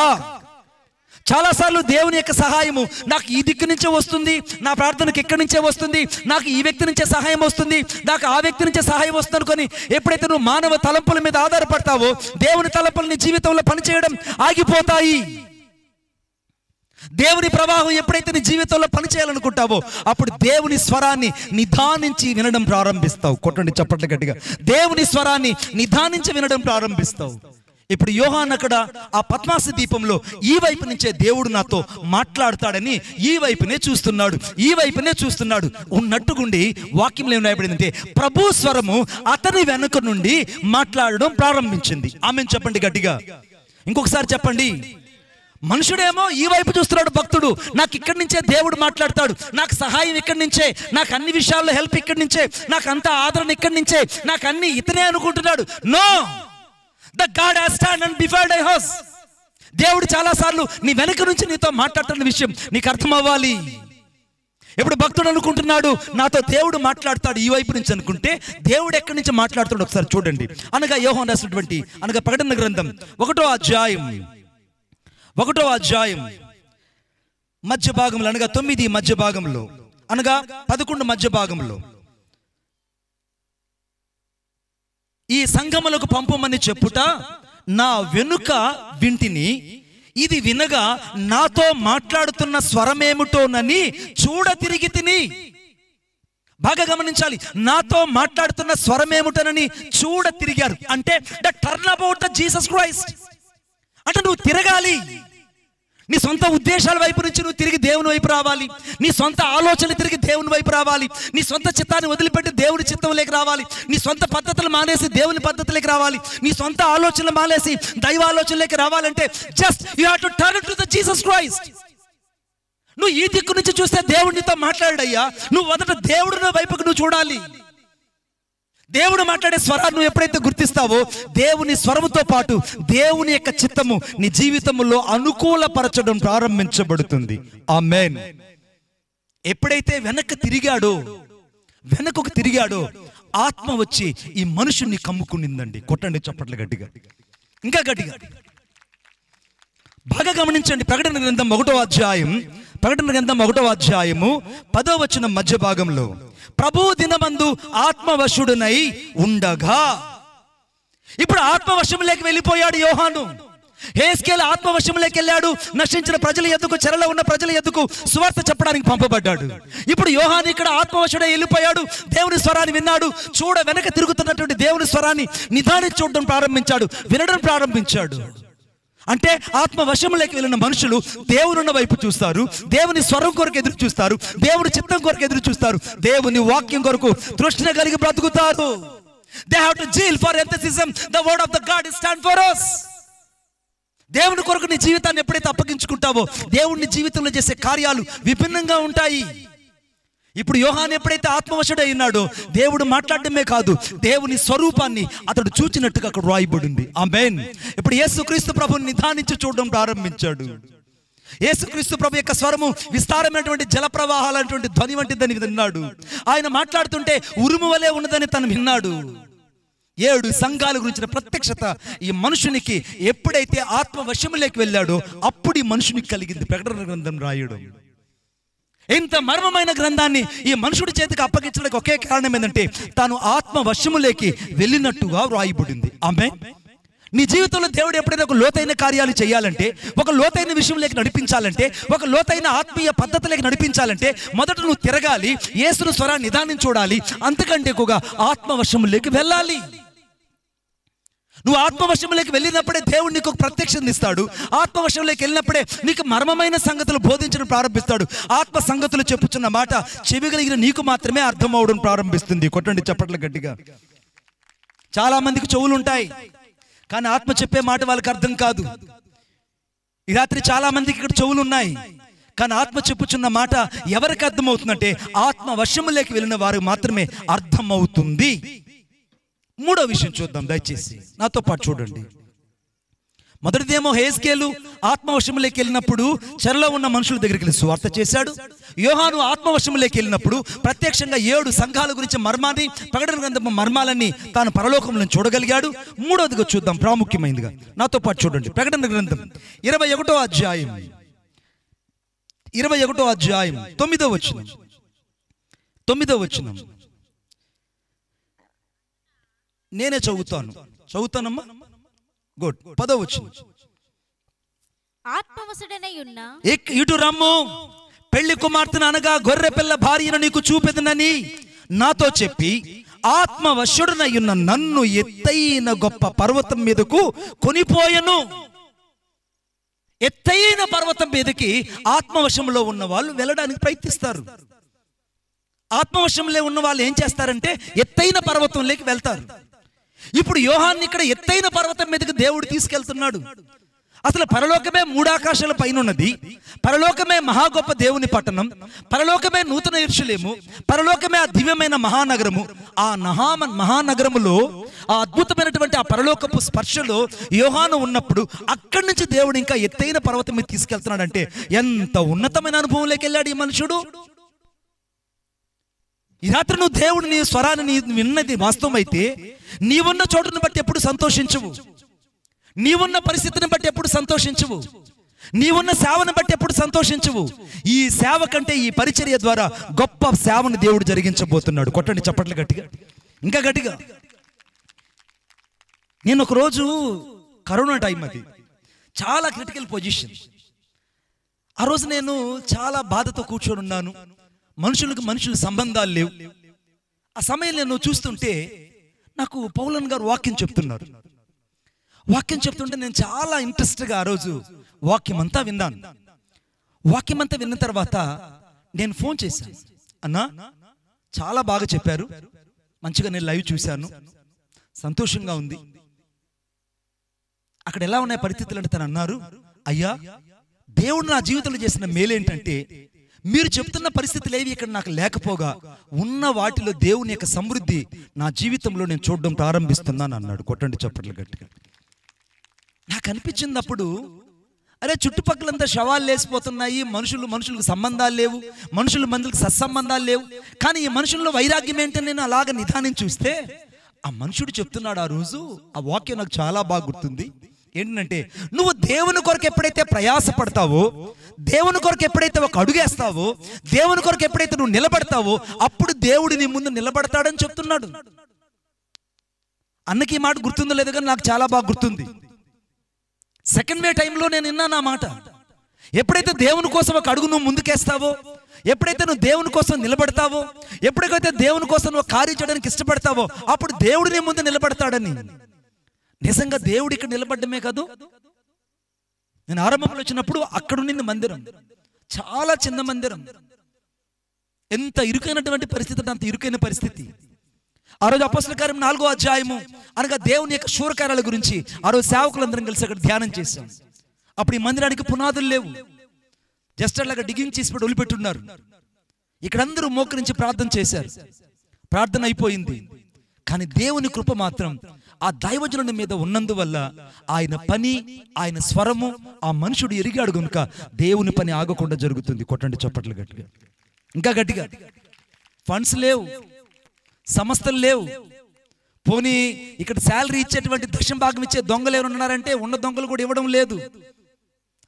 A: చాలాసార్లు దేవుని యొక్క సహాయము నాకు ఈ దిక్కు నుంచే వస్తుంది, నా ప్రార్థనకు ఎక్కడి నుంచే వస్తుంది, నాకు ఈ వ్యక్తి నుంచే సహాయం వస్తుంది, నాకు ఆ వ్యక్తి నుంచే సహాయం వస్తుంది అనుకొని ఎప్పుడైతే నువ్వు మానవ తలంపుల మీద ఆధారపడతావో దేవుని తలంపులు నీ జీవితంలో పనిచేయడం ఆగిపోతాయి. దేవుని ప్రవాహం ఎప్పుడైతే నీ జీవితంలో పనిచేయాలనుకుంటావో అప్పుడు దేవుని స్వరాన్ని నిదానించి వినడం ప్రారంభిస్తావు. కొట్టండి చప్పట్లు గట్టిగా. దేవుని స్వరాన్ని నిదానించి వినడం ప్రారంభిస్తావు. ఇప్పుడు యోహాన్ అక్కడ ఆ పద్మాస దీపంలో ఈ వైపు నుంచే దేవుడు నాతో మాట్లాడతాడని ఈ వైపునే చూస్తున్నాడు, ఈ వైపునే చూస్తున్నాడు. ఉన్నట్టుగుండి వాక్యంలో ఏం రాయబడిందంటే, ప్రభు స్వరము అతని వెనుక నుండి మాట్లాడడం ప్రారంభించింది. ఆమెను చెప్పండి గట్టిగా. ఇంకొకసారి చెప్పండి. మనుషుడేమో ఈ వైపు చూస్తున్నాడు, భక్తుడు నాకు ఇక్కడి నుంచే దేవుడు మాట్లాడతాడు, నాకు సహాయం ఇక్కడి నుంచే, నాకు అన్ని విషయాల్లో హెల్ప్ ఇక్కడి నుంచే, నాకు అంత ఆదరణ ఇక్కడి నుంచే, నాకు అన్ని ఇతనే అనుకుంటున్నాడు. No, the God has stand before thy house. దేవుడు చాలా సార్లు నీ వెనక నుంచి నీతో మాట్లాడుతున్న విషయం నీకు అర్థం అవ్వాలి. ఇప్పుడు భక్తుడు అనుకుంటున్నాడు నాతో దేవుడు మాట్లాడతాడు ఈ వైపు నుంచి అనుకుంటే, దేవుడు ఎక్కడి నుంచి మాట్లాడుతాడు ఒకసారి చూడండి. అనగా యోహాను రాసినటువంటి అనగా ప్రకటన గ్రంథం 1వ అధ్యాయం మధ్య భాగంలో అనగా 9 మధ్య భాగంలో అనగా 11 మధ్య భాగంలో, ఈ సంఘములకు పంపమని చెప్పుట నా వెనుక వింటిని, ఇది వినగా నాతో మాట్లాడుతున్న స్వరమేమిటోనని చూడ తిరిగి తిని. బాగా గమనించాలి, నాతో మాట్లాడుతున్న స్వరమేమిటోనని చూడ తిరిగారు అంటే the turn about the Jesus Christ. అంటే నువ్వు తిరగాలి, నీ సొంత ఉద్దేశాల వైపు నుంచి నువ్వు తిరిగి దేవుని వైపు రావాలి, నీ సొంత ఆలోచనలు తిరిగి దేవుని వైపు రావాలి, నీ సొంత చిత్తాన్ని వదిలిపెట్టి దేవుని చిత్తంలోకి రావాలి, నీ సొంత పద్ధతులు మానేసి దేవుని పద్ధతులకి రావాలి, నీ సొంత ఆలోచనలు మానేసి దైవ ఆలోచనలోకి రావాలంటే just you have to turn to the Jesus Christ. నువ్వు ఈ దిక్కు నుంచి చూస్తే దేవుడితో మాట్లాడయ్యా, నువ్వు మొదట దేవుడి వైపుకు నువ్వు చూడాలి. దేవుడు మాట్లాడే స్వరాన్ని నువ్వు ఎప్పుడైతే గుర్తిస్తావో దేవుని స్వరముతో పాటు దేవుని యొక్క చిత్తము నీ జీవితంలో అనుకూలపరచడం ప్రారంభించబడుతుంది. ఆమేన్. ఎప్పుడైతే వెనక్కి తిరిగాడో ఆత్మ వచ్చి ఈ మనుషుని కమ్ముకునిందండి. కొట్టండి చప్పట్లు గట్టిగా, ఇంకా గట్టిగా. బాగా గమనించండి. ప్రకటన గ్రంథం 1వ అధ్యాయము 10వ వచనం మధ్య భాగంలో, ప్రభు దినమందు ఆత్మవశుడునై ఉండగా. ఇప్పుడు ఆత్మవశంలోకి వెళ్ళిపోయాడు యోహాను. హెస్కేలు ఆత్మవశంలోకి వెళ్ళాడు. నశించిన ప్రజల ఎద్దుకు, చెరలో ఉన్న ప్రజల ఎద్దుకు సువార్త చెప్పడానికి పంపబడ్డాడు. ఇప్పుడు యోహాను ఇక్కడ ఆత్మవశుడై వెళ్ళిపోయాడు. దేవుని స్వరాన్ని విన్నాడు. వెనక తిరుగుతున్నటువంటి దేవుని స్వరాన్ని నిదానించి చూడడం ప్రారంభించాడు, వినడం ప్రారంభించాడు. అంటే ఆత్మవశంలోకి వెళ్ళిన మనుషులు దేవుని వైపు చూస్తారు, దేవుని స్వరం కొరకు ఎదురు చూస్తారు, దేవుని చిత్తం కొరకు ఎదురు చూస్తారు, దేవుని వాక్యం కొరకు తృష్ణ కలిగి బ్రతుకుతారు. They have to zeal for emphasis. The word of the God is stand for us. దేవుని కొరకు నీ జీవితాన్ని ఎప్పుడైతే అప్పగించుకుంటావో దేవుని జీవితంలో చేసే కార్యాలు విభిన్నంగా ఉంటాయి. ఇప్పుడు యోహాను ఎప్పుడైతే ఆత్మవశుడై ఉన్నాడో దేవుడు మాట్లాడడమే కాదు, దేవుని స్వరూపాన్ని అతడు చూచినట్టుగా అక్కడ రాయబడింది. ఆమేన్. ఇప్పుడు యేసుక్రీస్తు ప్రభుని నిదానించి చూడడం ప్రారంభించాడు. యేసుక్రీస్తు ప్రభు యొక్క స్వరము విస్తారమైనటువంటి జల ప్రవాహాలైనటువంటి ధ్వని వంటిదని విన్నాడు. ఆయన మాట్లాడుతుంటే ఉరుము వలె ఉన్నదని తను విన్నాడు. 7 సంఘాల గురించిన ప్రత్యక్షత ఈ మనుషునికి ఎప్పుడైతే ఆత్మవశములోకి వెళ్ళాడో అప్పుడు ఈ మనుషునికి కలిగింది. ప్రకటన గ్రంథం రాయడం ఇంత మర్మమైన గ్రంథాన్ని ఈ మనుషుడి చేతికి అప్పగించడానికి ఒకే కారణం ఏంటంటే తాను ఆత్మవశములోకి వెళ్ళినట్టుగా రాయబడింది. ఆమేన్. నీ జీవితంలో దేవుడు ఎప్పుడైనా ఒక లోతైన కార్యాలు చేయాలంటే, ఒక లోతైన విషయంలోకి నడిపించాలంటే, ఒక లోతైన ఆత్మీయ పద్ధతులకి నడిపించాలంటే మొదట నువ్వు తిరగాలి, యేసుని స్వరాన్ని నిదానించి చూడాలి, అంతకంటే ఎక్కువగా ఆత్మవశములోకి వెళ్ళాలి. నువ్వు ఆత్మవశంలోకి వెళ్ళినప్పుడే దేవుడు నీకు ఒక ప్రత్యక్షత ఇస్తాడు. ఆత్మవశంలోకి వెళ్ళినప్పుడే నీకు మర్మమైన సంగతులు బోధించడం ప్రారంభిస్తాడు. ఆత్మ సంగతులు చెప్పుచున్న మాట చెవిగలిగిన నీకు మాత్రమే అర్థం అవడం ప్రారంభిస్తుంది. కొట్టండి చప్పట్లు గట్టిగా. చాలా మందికి చెవులు ఉంటాయి, కానీ ఆత్మ చెప్పే మాట వాళ్ళకి అర్థం కాదు. ఈ రాత్రి చాలా మందికి ఇక్కడ చెవులు ఉన్నాయి, కానీ ఆత్మ చెప్పుచున్న మాట ఎవరికి అర్థమవుతుందంటే ఆత్మ వశములోకి వెళ్ళిన వారికి మాత్రమే అర్థం అవుతుంది. మూడో విషయం చూద్దాం, దయచేసి నాతో పాటు చూడండి. మొదటిదేమో హెజ్కేలు ఆత్మవశములోకి వెళ్ళినప్పుడు చెరలో ఉన్న మనుషుల దగ్గరికి వెళ్ళి సువార్త చేశాడు. యోహాను ఆత్మవశములోకి వెళ్ళినప్పుడు ప్రత్యక్షంగా 7 సంఘాల గురించి మర్మాన్ని, ప్రకటన గ్రంథం మర్మాలన్నీ తాను పరలోకంలో చూడగలిగాడు. మూడోదిగా చూద్దాం, ప్రాముఖ్యమైనదిగా నాతో పాటు చూడండి. ప్రకటన గ్రంథం 21వ అధ్యాయం 9వ వచనం. నేనే చదువుతానమ్మా. గుడ్. 10వ వచనం.
B: ఆత్మవశుడనై ఉన్న
A: ఇటు రమ్ము, పెళ్లి కుమార్తెను అనగా గొర్రె పిల్ల భార్యను నీకు చూపెదనని నాతో చెప్పి ఆత్మవశుడనై ఉన్న నన్ను ఎత్తైన గొప్ప పర్వతం మీదకు కొనిపోయెను. ఎత్తైన పర్వతం మీదకి ఆత్మవశంలో ఉన్న వాళ్ళు వెళ్ళడానికి ప్రయత్నిస్తారు. ఆత్మవశంలో ఉన్న వాళ్ళు ఏం చేస్తారంటే ఎత్తైన పర్వతంలోకి వెళ్తారు. ఇప్పుడు యోహాన్ని ఇక్కడ ఎత్తైన పర్వతం మీదకి దేవుడు తీసుకెళ్తున్నాడు. అసలు పరలోకమే 3 ఆకాశాల పైన ఉన్నది. పరలోకమే మహా గొప్ప దేవుని పట్టణం. పరలోకమే నూతన యెరూషలేము. పరలోకమే ఆ దివ్యమైన మహానగరము. ఆ మహానగరములో ఆ అద్భుతమైనటువంటి ఆ పరలోకపు స్పర్శలో యోహాను ఉన్నప్పుడు అక్కడి నుంచి దేవుడు ఇంకా ఎత్తైన పర్వతం మీద తీసుకెళ్తున్నాడంటే ఎంత ఉన్నతమైన అనుభవంలోకి వెళ్ళాడు ఈ మనుషుడు. ఈ రాత్రి నువ్వు దేవుడిని స్వరాన్ని విన్నది వాస్తవం అయితే నీవున్న చోటును బట్టి ఎప్పుడు సంతోషించవు, నీవున్న పరిస్థితిని బట్టి ఎప్పుడు సంతోషించవు, నీవున్న సేవను బట్టి ఎప్పుడు సంతోషించవు. ఈ సేవ కంటే ఈ పరిచర్య ద్వారా గొప్ప సేవను దేవుడు జరిగించబోతున్నాడు. కొట్టండి చప్పట్లు గట్టిగా, ఇంకా గట్టిగా. నేను ఒకరోజు కరోనా టైం, అది చాలా క్రిటికల్ పొజిషన్. ఆ రోజు నేను చాలా బాధతో కూర్చొని ఉన్నాను. మనుషులు సంబంధాలు లేవు. ఆ సమయంలో నేను చూస్తుంటే నాకు పౌలన్ గారు వాక్యం చెప్తుంటే నేను చాలా ఇంట్రెస్ట్గా ఆ రోజు వాక్యం అంతా విన్నాను. వాక్యం అంతా విన్న తర్వాత నేను ఫోన్ చేశాను, అన్నా చాలా బాగా చెప్పారు, మంచిగా నేను లైవ్ చూశాను, సంతోషంగా ఉంది. అక్కడ ఎలా ఉన్నాయి పరిస్థితులు అంటే తను అన్నారు, అయ్యా దేవుడు నా జీవితంలో చేసిన మేలేంటంటే మీరు చెప్తున్న పరిస్థితులు ఏవి ఇక్కడ నాకు లేకపోగా ఉన్న వాటిలో దేవుని యొక్క సమృద్ధి నా జీవితంలో నేను చూడడం ప్రారంభిస్తున్నాను అన్నాడు. కొట్టండి చప్పట్లు గట్టిగా. నాకు అనిపించింది అప్పుడు, అరే చుట్టుపక్కలంతా శవాలు లేసిపోతున్నాయి, మనుషులకు సంబంధాలు లేవు, మనుషులకు సత్సంబంధాలు లేవు, కానీ ఈ మనుషుల్లో వైరాగ్యం ఏంటని నేను అలాగ నిదానం చూస్తే ఆ మనుషుడు చెప్తున్నాడు ఆ రోజు, ఆ వాక్యం నాకు చాలా బాగా గుర్తుంది. ఏంటంటే నువ్వు దేవుని కొరకు ఎప్పుడైతే ప్రయాసపడతావో, దేవుని కొరకు ఎప్పుడైతే ఒక అడుగేస్తావో, దేవుని కొరకు ఎప్పుడైతే నువ్వు నిలబడతావో అప్పుడు దేవుడు నీ ముందు నిలబడతాడని చెప్తున్నాడు. అన్నకి ఈ మాట గుర్తుందో లేదో కానీ నాకు చాలా బాగా గుర్తుంది. సెకండ్ వే టైంలో నేను విన్నాను ఆ మాట. ఎప్పుడైతే దేవుని కోసం ఒక అడుగు నువ్వు ముందుకేస్తావో, ఎప్పుడైతే నువ్వు దేవుని కోసం నిలబడతావో, ఎప్పుడైతే దేవుని కోసం నువ్వు కార్యం చేయడానికి ఇష్టపడతావో అప్పుడు దేవుడు నీ ముందు నిలబడతాడని. నిజంగా దేవుడు ఇక్కడ నిలబడ్డమే కాదు, నేను ఆరంభంలో వచ్చినప్పుడు అక్కడ ఉన్నది మందిరం, చాలా చిన్న మందిరం, ఎంత ఇరుకైనటువంటి పరిస్థితి అంటే అంత ఇరుకైన పరిస్థితి. ఆ రోజు అపోస్తలుల కార్యం 4వ అధ్యాయము అనగా దేవుని యొక్క శూరకార్యాల గురించి ఆ రోజు సేవకులందరం కలిసి అక్కడ ధ్యానం చేశాం. అప్పుడు ఈ మందిరానికి పునాదులు లేవు, జస్ట్ అలాగా డిగింగ్ చేసి వదిలిపెట్టున్నారు. ఇక్కడ అందరూ మోకరించి ప్రార్థన చేశారు, ప్రార్థన అయిపోయింది. కానీ దేవుని కృప మాత్రం ఆ దైవజనుడి మీద ఉన్నందువల్ల ఆయన పని, ఆయన స్వరము ఆ మనుషుడు ఎరిగాడు కనుక దేవుని పని ఆగకుండా జరుగుతుంది. కొట్టండి చప్పట్లు గట్టిగా, ఇంకా గట్టిగా. ఫండ్స్ లేవు, సంస్థలు లేవు, పోనీ ఇక్కడ శాలరీ ఇచ్చేటువంటి దశం భాగం ఇచ్చే దొంగలు ఎవరు ఉన్నారంటే ఉన్న దొంగలు కూడా ఇవ్వడం లేదు.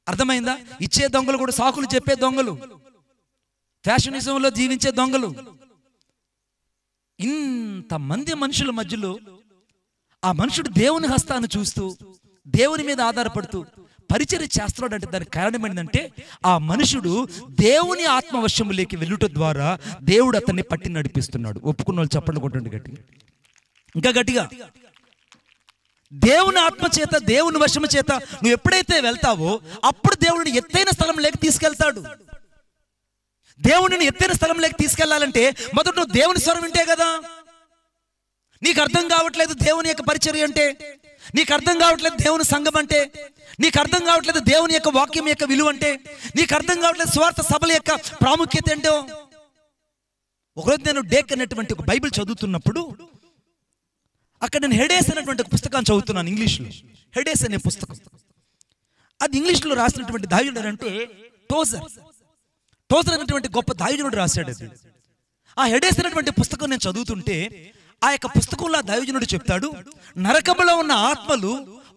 A: అర్థమైందా? ఇచ్చే దొంగలు కూడా సాకులు చెప్పే దొంగలు, ఫ్యాషనిజంలో జీవించే దొంగలు. ఇంతమంది మనుషుల మధ్యలో ఆ మనుషుడు దేవుని హస్తాన్ని చూస్తూ దేవుని మీద ఆధారపడుతూ పరిచర్య చేస్తున్నాడు. అంటే దానికి కారణం ఏంటంటే ఆ మనుషుడు దేవుని ఆత్మవశములోకి వెళ్ళుట ద్వారా దేవుడు అతన్ని పట్టి నడిపిస్తున్నాడు. ఒప్పుకున్న వాళ్ళు చప్పట్లు కొట్టండి గట్టిగా, ఇంకా గట్టిగా. దేవుని ఆత్మ చేత, దేవుని వశము చేత నువ్వు ఎప్పుడైతే వెళ్తావో అప్పుడు దేవుడిని ఎత్తైన స్థలం లేక తీసుకెళ్తాడు. దేవుడిని ఎత్తైన స్థలం లేక తీసుకెళ్లాలంటే మొదట నువ్వు దేవుని స్వరం వింటే కదా. నీకు అర్థం కావట్లేదు దేవుని యొక్క పరిచర్య అంటే, నీకు అర్థం కావట్లేదు దేవుని సంఘం అంటే, నీకు అర్థం కావట్లేదు దేవుని యొక్క వాక్యం యొక్క విలువ అంటే, నీకు అర్థం కావట్లేదు స్వార్థ సభల యొక్క ప్రాముఖ్యత ఏంటో. ఒకరోజు నేను డేక్ అనేటువంటి ఒక బైబిల్ చదువుతున్నప్పుడు అక్కడ నేను హెడేస్ అనేటువంటి ఒక పుస్తకాన్ని చదువుతున్నాను ఇంగ్లీష్లో. హెడేస్ అనే పుస్తకం, అది ఇంగ్లీష్లో రాసినటువంటి దావీదుడు అంటే టోజర్ అనేటువంటి గొప్ప దావీదుడు రాశాడు అది. ఆ హెడేస్ అనేటువంటి పుస్తకం నేను చదువుతుంటే ఆ యొక్క పుస్తకంలో దావీదుడు చెప్తాడు, నరకములో ఉన్న ఆత్మలు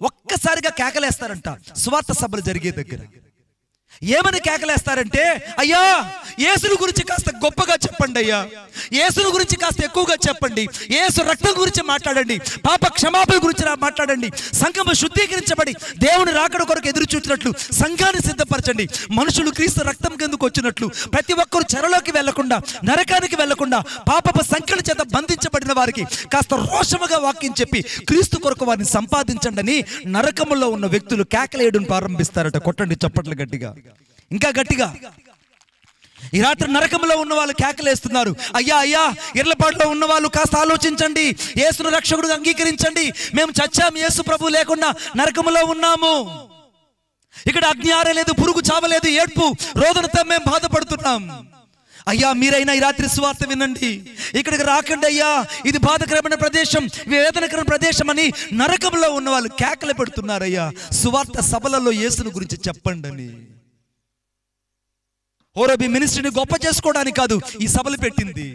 A: ఒక్కసారిగా కేకలేస్తారంట సువార్త సభలు జరిగే దగ్గర. ఏమని కేకలేస్తారంటే, అయ్యా యేసుని గురించి కాస్త గొప్పగా చెప్పండి, అయ్యా యేసుని గురించి కాస్త ఎక్కువగా చెప్పండి, యేసు రక్తం గురించి మాట్లాడండి, పాప క్షమాపణ గురించి మాట్లాడండి, సంఘము శుద్ధీకరించబడి దేవుని రాకడ కొరకు ఎదురు చూసినట్లు సంఘాన్ని సిద్ధపరచండి, మనుషులు క్రీస్తు రక్తం కిందకు వచ్చినట్లు ప్రతి ఒక్కరు చెరలోకి వెళ్లకుండా, నరకానికి వెళ్లకుండా, పాపపు సంఖ్యల చేత బంధించబడిన వారికి కాస్త రోషముగా వాక్యం చెప్పి క్రీస్తు కొరకు వారిని సంపాదించండి అని నరకములో ఉన్న వ్యక్తులు కేకలేయడం ప్రారంభిస్తారట. కొట్టండి చప్పట్లు గట్టిగా, ఇంకా గట్టిగా. ఈ రాత్రి నరకంలో ఉన్న వాళ్ళు కేకలేస్తున్నారు, అయ్యా అయ్యా ఇర్లపాటులో ఉన్న వాళ్ళు కాస్త ఆలోచించండి, యేసును రక్షకుడుగా అంగీకరించండి, మేము చచ్చాము, యేసు ప్రభు లేకుండా నరకములో ఉన్నాము, ఇక్కడ అగ్ని ఆరలేదు, పురుగు చావలేదు, ఏడ్పు రోదనతో మేము బాధపడుతున్నాం. అయ్యా మీరైనా ఈ రాత్రి సువార్త వినండి, ఇక్కడికి రాకండి అయ్యా, ఇది బాధకరమైన ప్రదేశం, వేదనకరమైన ప్రదేశం అని నరకంలో ఉన్న వాళ్ళు కేకలు పెడుతున్నారయ్యా, సువార్త సభలలో యేసును గురించి చెప్పండి అని. ఓరబి మినిస్ట్రీని గొప్ప చేసుకోవడానికి కాదు ఈ సభలు పెట్టింది,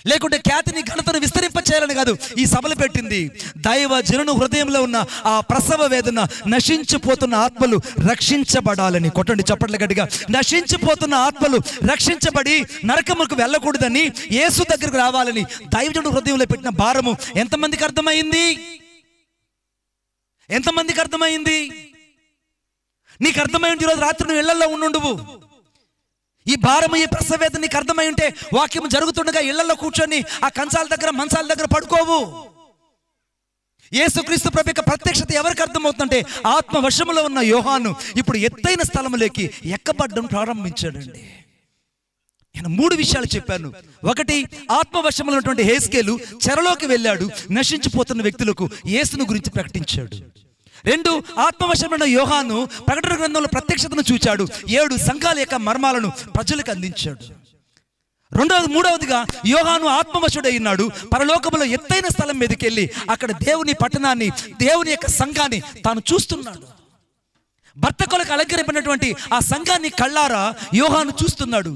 A: లేకుంటే ఖ్యాతిని ఘనతను విస్తరింప చేయాలని కాదు ఈ సభలు పెట్టింది. దైవ జనుని హృదయంలో ఉన్న ఆ ప్రసవ వేదన, నశించిపోతున్న ఆత్మలు రక్షించబడాలని. కొట్టండి చప్పట్ల గట్టిగా, నశించిపోతున్న ఆత్మలు రక్షించబడి నరకముకు వెళ్ళకూడదని, యేసు దగ్గరకు రావాలని దైవజనుడి హృదయంలో పెట్టిన భారము ఎంతమందికి అర్థమైంది? ఎంతమందికి అర్థమైంది? నీకు అర్థమైంది ఈరోజు రాత్రి నువ్వు ఇళ్లలో ఉండుండువు. ఈ భారం, ఈ ప్రసవేదన నీకు అర్థమై ఉంటే వాక్యం జరుగుతుండగా ఇళ్లలో కూర్చొని ఆ కంచాల దగ్గర మంచాల దగ్గర పడుకోవు. యేసుక్రీస్తు ప్రభు యొక్క ప్రత్యక్షత ఎవరికి అర్థమవుతుందంటే, ఆత్మ వశములో ఉన్న యోహాను ఇప్పుడు ఎత్తైన స్థలములోకి ఎక్కబడ్డం ప్రారంభించాడండి. నేను 3 విషయాలు చెప్పాను. ఒకటి, ఆత్మవశములో ఉన్నటువంటి హెస్కేలు చెరలోకి వెళ్ళాడు, నశించిపోతున్న వ్యక్తులకు యేసును గురించి ప్రకటించాడు. 2, ఆత్మవశమైన యోహాను ప్రకటన గ్రంథంలో ప్రత్యక్షతను చూచాడు, 7 సంఘాల యొక్క మర్మాలను ప్రజలకు అందించాడు. మూడవదిగా యోహాను ఆత్మవశుడై ఉన్నాడు, పరలోకములో ఎత్తైన స్థలం మీదకి వెళ్ళి అక్కడ దేవుని పట్టణాన్ని, దేవుని యొక్క సంఘాన్ని తాను చూస్తున్నాడు. భర్త కొలకు అలంకరించినటువంటి ఆ సంఘాన్ని కళ్ళారా యోహాను చూస్తున్నాడు.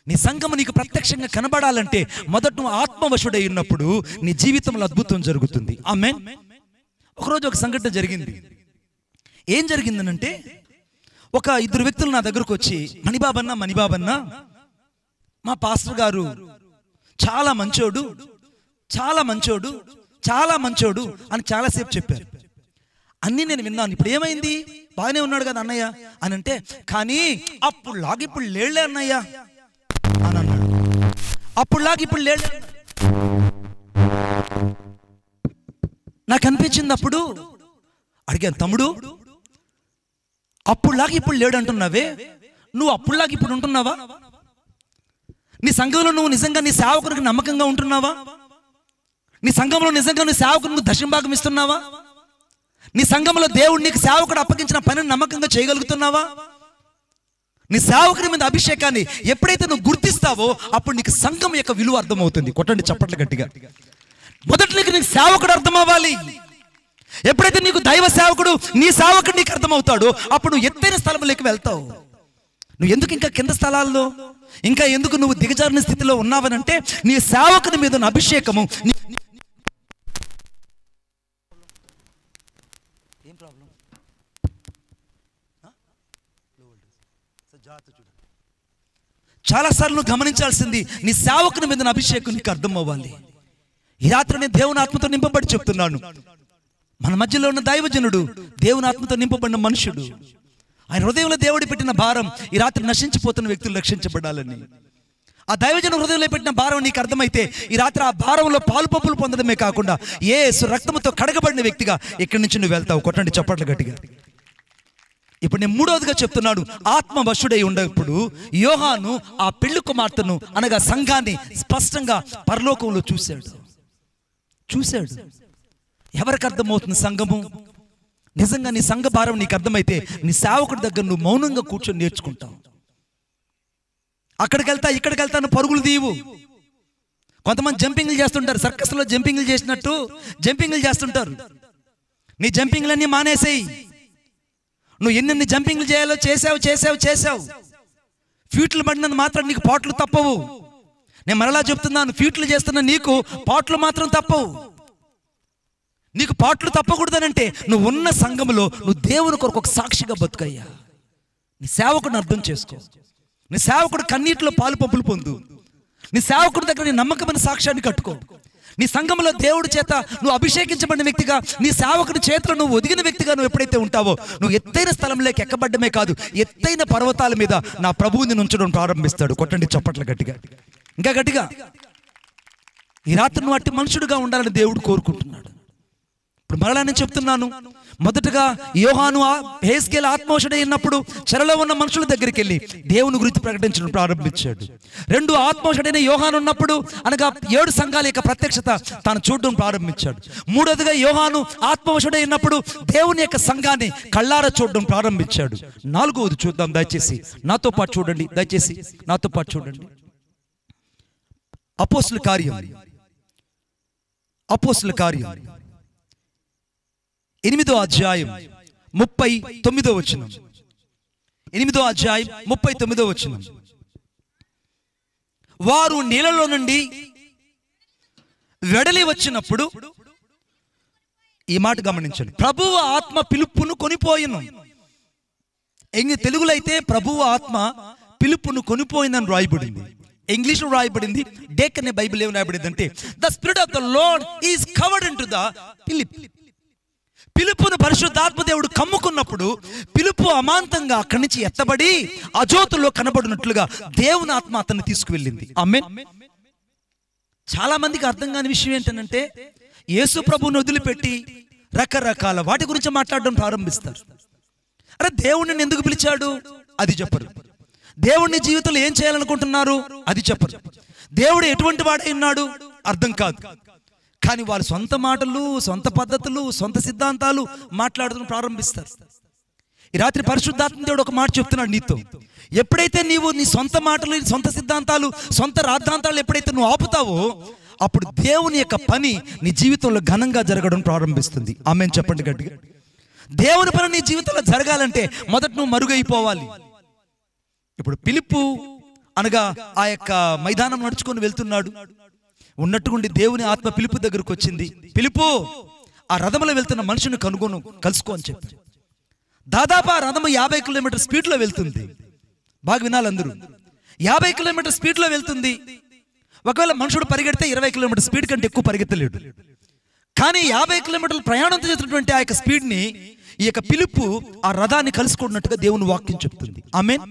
A: నీ సంఘము నీకు ప్రత్యక్షంగా కనబడాలంటే మొదట నువ్వు ఆత్మవశుడై ఉన్నప్పుడు నీ జీవితంలో అద్భుతం జరుగుతుంది. ఆమేన్. ఒకరోజు ఒక సంఘటన జరిగింది. ఏం జరిగిందనంటే, ఒక 2 వ్యక్తులు నా దగ్గరకు వచ్చి, మణిబాబన్న మా పాస్టర్ గారు చాలా మంచోడు, చాలా మంచోడు, చాలా మంచోడు అని చాలాసేపు చెప్పారు. అన్నీ నేను విన్నాను. ఇప్పుడు ఏమైంది, బాగానే ఉన్నాడు కదా అన్నయ్య అని అంటే, కానీ అప్పుడులాగా ఇప్పుడు లేళ్లే అన్నయ్య అని అన్నాడు. అప్పుడులాగా ఇప్పుడు లేళ్లే. నాకు అనిపించింది, అప్పుడు అడిగాను, తమ్ముడు అప్పుడులాగా ఇప్పుడు లేడు అంటున్నావే, నువ్వు అప్పుడులాగా ఇప్పుడు ఉంటున్నావా? నీ సంఘంలో నువ్వు నిజంగా నీ సేవకునికి నమ్మకంగా ఉంటున్నావా? నీ సంఘంలో నిజంగా నీ సేవకునికి దశంభాగం ఇస్తున్నావా? నీ సంఘంలో దేవుడు నీకు సేవకుడు అప్పగించిన పనిని నమ్మకంగా చేయగలుగుతున్నావా? నీ సేవకుని మీద అభిషేకాన్ని ఎప్పుడైతే నువ్వు గుర్తిస్తావో అప్పుడు నీకు సంఘం యొక్క విలువ అర్థమవుతుంది. కొట్టండి చప్పట్లు గట్టిగా. మొదట నీకు సేవకుడు అర్థం అవ్వాలి. ఎప్పుడైతే నీకు దైవ సేవకుడు, నీ సేవకుడు నీకు అర్థమవుతాడో అప్పుడు నువ్వు ఎత్తైన స్థలంలోకి వెళ్తావు. నువ్వు ఎందుకు ఇంకా కింద స్థలాల్లో, ఇంకా ఎందుకు నువ్వు దిగజారిన స్థితిలో ఉన్నావనంటే, నీ సేవకుని మీద ఉన్న అభిషేకము. ఏం ప్రాబ్లం? చాలాసార్లు నువ్వు గమనించాల్సింది, నీ సేవకుని మీద ఉన్న అభిషేకం నీకు అర్థం అవ్వాలి. ఈ రాత్రి నేను దేవుని ఆత్మతో నింపబడి చెప్తున్నాను, మన మధ్యలో ఉన్న దైవజనుడు దేవుని ఆత్మతో నింపబడిన మనుషుడు. ఆయన హృదయంలో దేవుడు పెట్టిన భారం ఈ రాత్రి నశించిపోతున్న వ్యక్తులు రక్షించబడాలని. ఆ దైవజన హృదయంలో పెట్టిన భారం నీకు అర్థమైతే ఈ రాత్రి ఆ భారంలో పాలు పప్పులు పొందడమే కాకుండా యేసు రక్తంతో కడగబడిన వ్యక్తిగా ఇక్కడి నుంచి నువ్వు వెళ్తావు. కొట్టండి చప్పట్లు గట్టిగా. ఇప్పుడు నేను మూడవదిగా చెప్తున్నాను, ఆత్మవశుడై ఉన్నప్పుడు యోహాను ఆ పెళ్లి కుమార్తెను అనగా సంఘాన్ని స్పష్టంగా పరలోకంలో చూశాడు. ఎవరికి అర్థమవుతుంది సంఘము? నిజంగా నీ సంఘ భారం నీకు అర్థమైతే నీ సేవకుడి దగ్గర నువ్వు మౌనంగా కూర్చొని నేర్చుకుంటావు. అక్కడికి వెళ్తా ఇక్కడికి వెళ్తాను పరుగులు తీయవు. కొంతమంది జంపింగ్లు చేస్తుంటారు, సర్కస్లో జంపింగ్లు చేసినట్టు జంపింగ్లు చేస్తుంటారు. నీ జంపింగ్లన్నీ మానేసేయి. నువ్వు ఎన్నెన్ని జంపింగ్లు చేయాలో చేసావు. ఫీట్లు పడినందు మాత్రం నీకు పాటలు తప్పవు. నేను మరలా చెప్తున్నాను, ఫీట్లు చేస్తున్న నీకు పాటలు మాత్రం తప్పవు. నీకు పాటలు తప్పకూడదనంటే నువ్వు ఉన్న సంఘములో నువ్వు దేవుని కొరకు ఒక సాక్షిగా బతుకయ్యా. నీ సేవకుడిని అర్థం చేసుకో. నీ సేవకుడు కన్నీటిలో పాలు పంపులు పొందు. నీ సేవకుడి దగ్గర నీ నమ్మకమైన సాక్ష్యాన్ని కట్టుకో. నీ సంఘంలో దేవుడి చేత నువ్వు అభిషేకించబడిన వ్యక్తిగా, నీ సేవకుడి చేతిలో నువ్వు ఒదిగిన వ్యక్తిగా నువ్వు ఎప్పుడైతే ఉంటావో నువ్వు ఎత్తైన స్థలంలోకి ఎక్కబడ్డమే కాదు, ఎత్తైన పర్వతాల మీద నా ప్రభువుని ఉంచడం ప్రారంభిస్తాడు. కొట్టండి చప్పట్లు గట్టిగా, ఇంకా గట్టిగా. ఈ రాత్రి నువ్వు అట్టి మనుషుడుగా ఉండాలని దేవుడు కోరుకుంటున్నాడు. ఇప్పుడు మరలా నేను చెప్తున్నాను, మొదటగా యోహాను హెస్కేలు ఆత్మవశుడై ఉన్నప్పుడు చెరలో ఉన్న మనుషుల దగ్గరికి వెళ్ళి దేవుని గురించి ప్రకటించడం ప్రారంభించాడు. 2 ఆత్మవశుడైన యోహాను ఉన్నప్పుడు అనగా 7 సంఘాల యొక్క ప్రత్యక్షత తాను చూడడం ప్రారంభించాడు. 3వదిగా యోహాను ఆత్మవశుడై ఉన్నప్పుడు దేవుని యొక్క సంఘాన్ని కళ్ళారా చూడడం ప్రారంభించాడు. 4వది చూద్దాం దయచేసి నాతో పాటు చూడండి. అపోస్తుల కార్యం 8వ అధ్యాయం 39వ వచనం. 8వ అధ్యాయం 39వ వచనం. వారు నీళ్ళలో నుండి వెడలి వచ్చినప్పుడు, ఈ మాట గమనించండి, ప్రభువు ఆత్మ పిలుపును కొనిపోయిను. తెలుగులో అయితే ప్రభువు ఆత్మ పిలుపును కొనిపోయిందని రాయబడింది. ఇంగ్లీష్లో రాయబడింది, డేక్ అనే బైబిల్ ఏమి రాయబడింది అంటే, the spirit of the Lord is covered into the Philip. పిలుపును పరిశుద్ధాత్మ దేవుడు కమ్ముకున్నప్పుడు పిలుపు అమాంతంగా అక్కడి నుంచి ఎత్తబడి అజోతులో కనబడినట్లుగా దేవుని ఆత్మ అతన్ని తీసుకువెళ్ళింది. ఆమేన్. చాలా మందికి అర్థం కాని విషయం ఏంటంటే, యేసు ప్రభువుని వదిలిపెట్టి రకరకాల వాటి గురించి మాట్లాడడం ప్రారంభిస్తారు. అరే దేవుడిని ఎందుకు పిలిచాడు అది చెప్పరు. దేవుడిని జీవితంలో ఏం చేయాలనుకుంటున్నారు అది చెప్పరు. దేవుడు ఎటువంటి వాడై ఉన్నాడు అర్థం కాదు. కానీ వారు సొంత మాటలు, సొంత పద్ధతులు, సొంత సిద్ధాంతాలు మాట్లాడడం ప్రారంభిస్తారు. ఈ రాత్రి పరిశుద్ధాత్మ దేవుడు ఒక మాట చెప్తున్నాడు నీతో. ఎప్పుడైతే నీవు నీ సొంత మాటలు, సొంత సిద్ధాంతాలు, సొంత రాద్ధాంతాలు ఎప్పుడైతే నువ్వు ఆపుతావో అప్పుడు దేవుని యొక్క పని నీ జీవితంలో ఘనంగా జరగడం ప్రారంభిస్తుంది. ఆమేన్ చెప్పండి గట్టిగా. దేవుని పని నీ జీవితంలో జరగాలంటే మొదట నువ్వు మరుగైపోవాలి. ఇప్పుడు పిలుపు అనగా ఆ యొక్క మైదానం నడుచుకొని వెళ్తున్నాడు. ఉన్నట్టుగుండి దేవుని ఆత్మ పిలుపు దగ్గరకు వచ్చింది. పిలుపు, ఆ రథంలో వెళ్తున్న మనుషుని కలుసుకో అని చెప్పి, దాదాపు ఆ రథం 50 కిలోమీటర్ స్పీడ్లో వెళ్తుంది. బాగా వినాలి అందరూ, 50 కిలోమీటర్ స్పీడ్లో వెళ్తుంది. ఒకవేళ మనుషుడు పరిగెడితే 20 కిలోమీటర్ స్పీడ్ కంటే ఎక్కువ పరిగెత్తలేడు. కానీ 50 కిలోమీటర్లు ప్రయాణం చేసినటువంటి ఆ యొక్క స్పీడ్ని ఈ యొక్క పిలుపు ఆ రథాన్ని కలుసుకున్నట్టుగా దేవుని వాక్యం చెప్తుంది. ఆమేన్.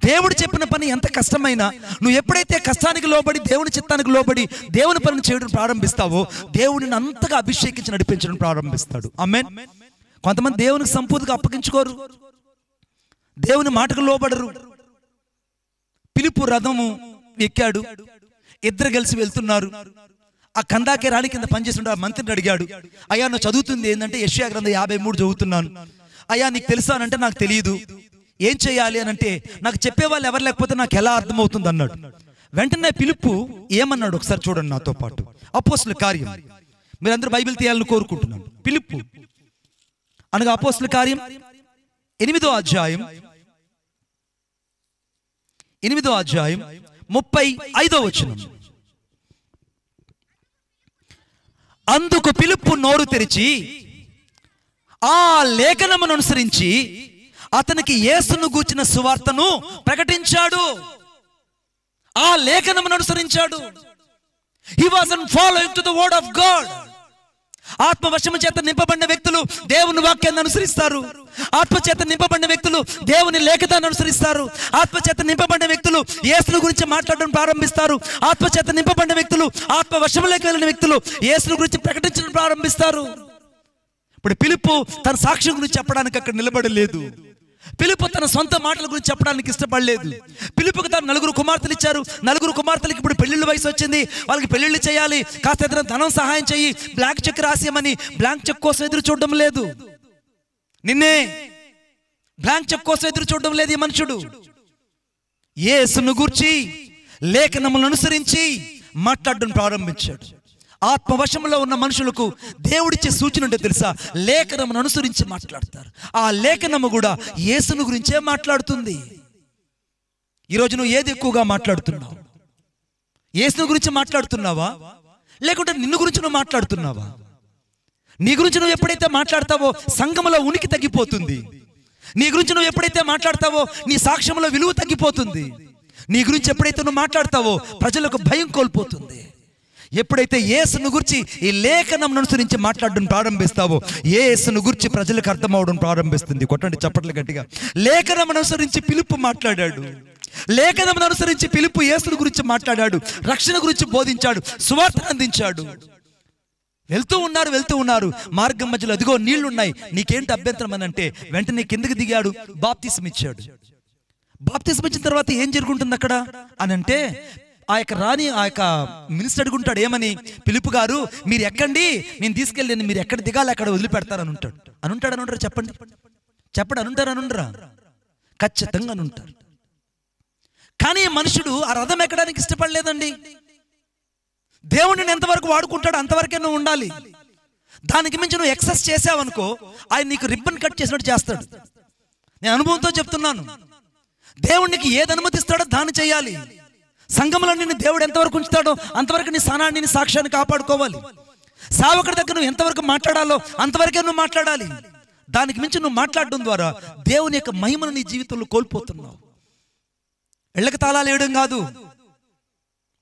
A: దేవుడు చెప్పిన పని ఎంత కష్టమైనా నువ్వు ఎప్పుడైతే కష్టానికి లోబడి దేవుని చిత్తానికి లోబడి దేవుని పనిని చేయడం ప్రారంభిస్తావో దేవుడిని అంతగా అభిషేకించి నడిపించడం ప్రారంభిస్తాడు. ఆమేన్. కొంతమంది దేవునికి సంపూర్తిగా అప్పగించుకోరు, దేవుని మాటకు లోబడరు. పిలుపు రథము ఎక్కాడు, ఇద్దరు కలిసి వెళ్తున్నారు. ఆ కందాకే రాణి కింద పనిచేస్తుంటే ఆ మంత్రిని అడిగాడు, అయ్యా నువ్వు చదువుతుంది ఏంటంటే యెషయా గ్రంథం 53 చదువుతున్నాను. అయ్యా నీకు తెలుసా అంటే నాకు తెలియదు, ఏం చేయాలి అని అంటే నాకు చెప్పేవాళ్ళు ఎవరు లేకపోతే నాకు ఎలా అర్థమవుతుంది అన్నాడు. వెంటనే పిలుపు ఏమన్నాడు ఒకసారి చూడండి నాతో పాటు. అపోస్తుల కార్యం, మీరందరూ బైబిల్ తీయాలని కోరుకుంటున్నాను. పిలుపు అనగా అపోస్తుల కార్యం 8వ అధ్యాయం 35వ వచనం. అందుకు పిలుపు నోరు తెరిచి ఆ లేఖనమును అనుసరించి అతనికి యేసును గూర్చిన సువార్తను ప్రకటించాడు. ఆ లేఖనమును అనుసరించాడు. He wasn't following to the word of God. ఆత్మవశము చేత నింపబడిన వ్యక్తులు దేవుని వాక్యాన్ని అనుసరిస్తారు. ఆత్మచేత నింపబడిన వ్యక్తులు దేవుని లేఖనాన్ని అనుసరిస్తారు. ఆత్మచేత నింపబడిన వ్యక్తులు యేసుని గురించి మాట్లాడడం ప్రారంభిస్తారు. ఆత్మచేత నింపబడిన వ్యక్తులు, ఆత్మవశములోకి వెళ్ళిన వ్యక్తులు యేసుని గురించి ప్రకటించడం ప్రారంభిస్తారు. ఇప్పుడు ఫిలిప్పు తన సాక్ష్యం గురించి చెప్పడానికి అక్కడ నిలబడలేదు. ఫిలిప్పు తన సొంత మాటల గురించి చెప్పడానికి ఇష్టపడలేదు. ఫిలిప్పుకు తను 4 కుమార్తెలు ఇచ్చారు. 4 కుమార్తెలకు ఇప్పుడు పెళ్లిళ్ళ వయసు వచ్చింది. వాళ్ళకి పెళ్లిళ్ళు చేయాలి, కాస్త ఏదైనా ధనం సహాయం చెయ్యి, బ్లాంక్ చెక్ రాసేయమని బ్లాంక్ చెక్ కోసం ఎదురు చూడడం లేదు. నిన్నే బ్లాంక్ చెక్ కోసం ఎదురు చూడడం లేదు ఈ మనుషుడు. యేసును గూర్చి లేఖనములను అనుసరించి మాట్లాడడం ప్రారంభించాడు. ఆత్మవశంలో ఉన్న మనుషులకు దేవుడిచ్చే సూచన అంటే తెలుసా? లేఖనమును అనుసరించి మాట్లాడతారు. ఆ లేఖనము కూడా యేసును గురించే మాట్లాడుతుంది. ఈరోజు నువ్వు ఏది ఎక్కువగా మాట్లాడుతున్నావు? యేసును గురించి మాట్లాడుతున్నావా, లేకుంటే నిన్ను గురించి నువ్వు మాట్లాడుతున్నావా? నీ గురించి నువ్వు ఎప్పుడైతే మాట్లాడతావో సంఘములో ఉనికి తగ్గిపోతుంది. నీ గురించి నువ్వు ఎప్పుడైతే మాట్లాడతావో నీ సాక్ష్యంలో విలువ తగ్గిపోతుంది. నీ గురించి ఎప్పుడైతే నువ్వు మాట్లాడతావో ప్రజలకు భయం కోల్పోతుంది. ఎప్పుడైతే యేసును గురించి ఈ లేఖనం అనుసరించి మాట్లాడడం ప్రారంభిస్తావో యేసును గురించి ప్రజలకు అర్థమవడం ప్రారంభిస్తుంది. కొట్టండి చప్పట్లు గట్టిగా. లేఖనం అనుసరించి ఫిలిప్పు మాట్లాడాడు. లేఖనం అనుసరించి ఫిలిప్పు యేసును గురించి మాట్లాడాడు, రక్షణ గురించి బోధించాడు, సువార్తను అందించాడు. వెళ్తూ ఉన్నారు. మార్గం మధ్యలో అదిగో నీళ్లున్నాయి, నీకేంటి అభ్యంతరం అని అంటే వెంటనే కిందకి దిగాడు, బాప్తిసం ఇచ్చాడు. బాప్తిసం ఇచ్చిన తర్వాత ఏం జరుగుతుంది అక్కడ అని అంటే ఆ యొక్క మినిస్టర్ అడుగుంటాడు, ఏమని? ఫిలిప్పు గారు మీరు ఎక్కండి, నేను తీసుకెళ్ళి మీరు ఎక్కడ దిగాలి అక్కడ వదిలిపెడతారని ఉంటాడు. చెప్పండి అనుంటారా? ఖచ్చితంగా అనుంటారు. కానీ మనుషుడు ఆ రథం ఎక్కడానికి ఇష్టపడలేదండి. దేవుడిని ఎంతవరకు వాడుకుంటాడు అంతవరకే నువ్వు ఉండాలి. దానికి మించి నువ్వు ఎక్సెస్ చేసావనుకో ఆయన నీకు రిబ్బన్ కట్ చేసినట్టు చేస్తాడు. నేను అనుభవంతో చెప్తున్నాను. దేవుడికి ఏది అనుమతిస్తాడో దాన్ని చేయాలి. సంఘంలో నిన్ను దేవుడు ఎంతవరకు ఉంచుతాడో అంతవరకు నీ స్థానాన్ని, నీ సాక్ష్యాన్ని కాపాడుకోవాలి. సేవకుడి దగ్గర నువ్వు ఎంతవరకు మాట్లాడాలో అంతవరకే నువ్వు మాట్లాడాలి. దానికి మించి నువ్వు మాట్లాడడం ద్వారా దేవుని యొక్క మహిమను నీ జీవితంలో కోల్పోతున్నావు. ఇళ్ళకి తాళాలు వేయడం కాదు,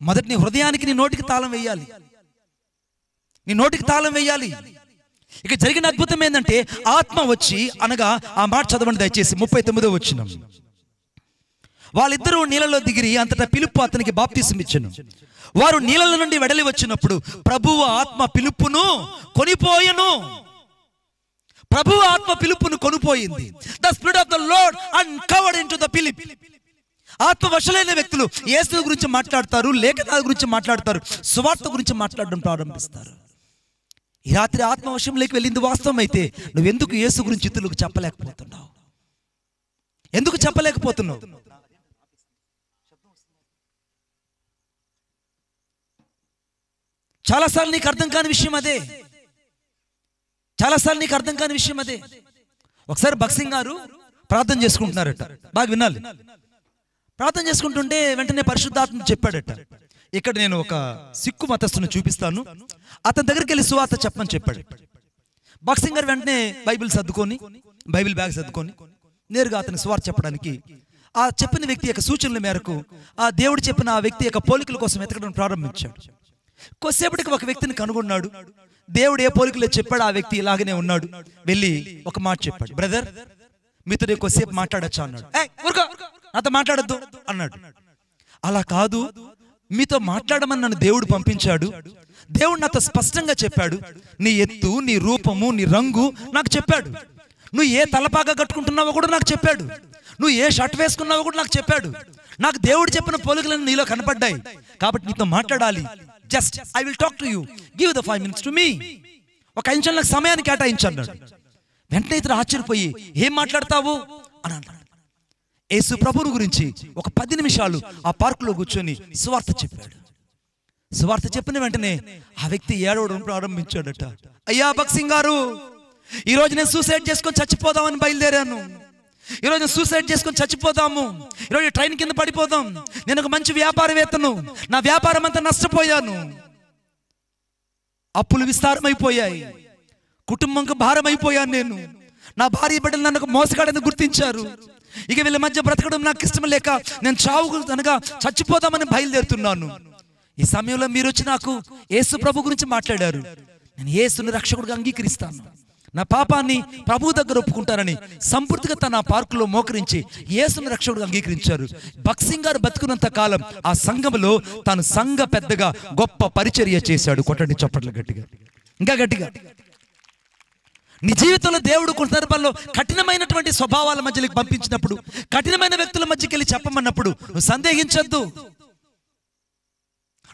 A: మొదటి నీ హృదయానికి, నీ నోటికి తాళం వేయాలి. నీ నోటికి తాళం వేయాలి. ఇక జరిగిన అద్భుతం ఏంటంటే ఆత్మ వచ్చి అనగా ఆ మాట చదవండి దయచేసి 39వ వచనం. వాళ్ళిద్దరూ నీళ్ళలో దిగిరి, అంతటా ఫిలిప్పు అతనికి బాప్తిసం ఇచ్చెను. వారు నీళ్ళ నుండి వెడలి వచ్చినప్పుడు ప్రభువు ఆత్మ ఫిలిప్పును కొనిపోయెను. ప్రభువు ఆత్మ ఫిలిప్పును కొనిపోయింది. The spirit of the Lord uncovered into the Philip. ఆత్మ వశలైన వ్యక్తులు యేసు గురించి మాట్లాడతారు, లేఖనాల గురించి మాట్లాడతారు, సువార్త గురించి మాట్లాడడం ప్రారంభిస్తారు. ఈ రాత్రి ఆత్మవశంలోకి వెళ్ళింది వాస్తవం అయితే నువ్వెందుకు యేసు గురించి ఇతరులకు చెప్పలేకపోతున్నావు? ఎందుకు చెప్పలేకపోతున్నావు? చాలాసార్లు నీకు అర్థం కాని విషయం అదే. ఒకసారి భక్సింగ్ గారు ప్రార్థన చేసుకుంటున్నారట. బాగా వినాలి. ప్రార్థన చేసుకుంటుంటే వెంటనే పరిశుద్ధాత్మ చెప్పాడట, ఇక్కడ నేను ఒక సిక్కు మతస్థుని చూపిస్తాను, అతని దగ్గరికి వెళ్ళి సువార్త చెప్పమని చెప్పాడు. భక్సింగ్ గారు వెంటనే బైబిల్ బ్యాగ్ సర్దుకొని నేరుగా అతని సువార్త చెప్పడానికి ఆ చెప్పిన వ్యక్తి యొక్క సూచనల మేరకు ఆ దేవుడు చెప్పిన ఆ వ్యక్తి యొక్క పోలికల కోసం వెతకడం ప్రారంభించాడు. కొద్దిసేపటికి ఒక వ్యక్తిని కనుగొన్నాడు. దేవుడు ఏ పోలికలో చెప్పాడు, ఆ వ్యక్తి ఇలాగనే ఉన్నాడు. వెళ్ళి ఒక మాట చెప్పాడు, బ్రదర్ మీతో నేను కొద్దిసేపు మాట్లాడచ్చా అన్నాడు. నాతో మాట్లాడద్దు అన్నాడు. అలా కాదు, మీతో మాట్లాడమని నన్ను దేవుడు పంపించాడు. దేవుడు నాతో స్పష్టంగా చెప్పాడు, నీ ఎత్తు, నీ రూపము, నీ రంగు నాకు చెప్పాడు. నువ్వు ఏ తలపాగా కట్టుకుంటున్నావో కూడా నాకు చెప్పాడు. నువ్వు ఏ షర్ట్ వేసుకున్నావో కూడా నాకు చెప్పాడు. నాకు దేవుడు చెప్పిన పోలికలను నీలో కనపడ్డాయి, కాబట్టి నీతో మాట్లాడాలి. Just I will talk to you, give the 5 minutes to me. ఒక 5 నిమిషాల సమయాన్ని కేటాయించన్నాడు. వెంటనే ఇతను ఆశ్చర్యపోయి ఏం మాట్లాడతావు అని అన్నాడు. యేసు ప్రభువుని గురించి ఒక 10 నిమిషాలు ఆ పార్కులో కూర్చొని సువార్త చెప్పాడు. సువార్త చెప్పిన వెంటనే ఆ వ్యక్తి ఏడవడం ప్రారంభించాడట. అయ్యా భక్సింగ్ గారు, ఈరోజు నేను సూసైడ్ చేసుకొని చచ్చిపోదామని బయలుదేరాను. ఈరోజు సూసైడ్ చేసుకొని చచ్చిపోదాము, ఈరోజు ట్రైన్ కింద పడిపోదాం. నేను ఒక మంచి వ్యాపారవేత్తను, నా వ్యాపారం అంతా నష్టపోయాను, అప్పులు విస్తారమైపోయాయి, కుటుంబంకు భారం అయిపోయాను. నేను నా భార్య బిడ్డలు నన్ను మోసగాడని గుర్తించారు. ఇక వీళ్ళ మధ్య బ్రతకడం నాకు ఇష్టం లేక నేను చావు అనగా చచ్చిపోదామని బయలుదేరుతున్నాను. ఈ సమయంలో మీరు వచ్చి నాకు యేసు ప్రభు గురించి మాట్లాడారు. నేను యేసుని రక్షకుడిగా అంగీకరిస్తాను, నా పాపాన్ని ప్రభు దగ్గర ఒప్పుకుంటానని సంపూర్తిగా తన పార్కులో మోకరించి యేసుని రక్షకుడిగా అంగీకరించారు. భక్త్ సింగ్ గారు బతుకున్నంత కాలం ఆ సంఘంలో తాను సంఘ పెద్దగా గొప్ప పరిచర్య చేశాడు. కొట్టండి చప్పట్లు గట్టిగా, ఇంకా గట్టిగా. నీ జీవితంలో దేవుడు కొన్ని సందర్భాల్లో కఠినమైనటువంటి స్వభావాల మధ్యలోకి పంపించినప్పుడు, కఠినమైన వ్యక్తుల మధ్యకి వెళ్ళి చెప్పమన్నప్పుడు నువ్వు సందేహించొద్దు.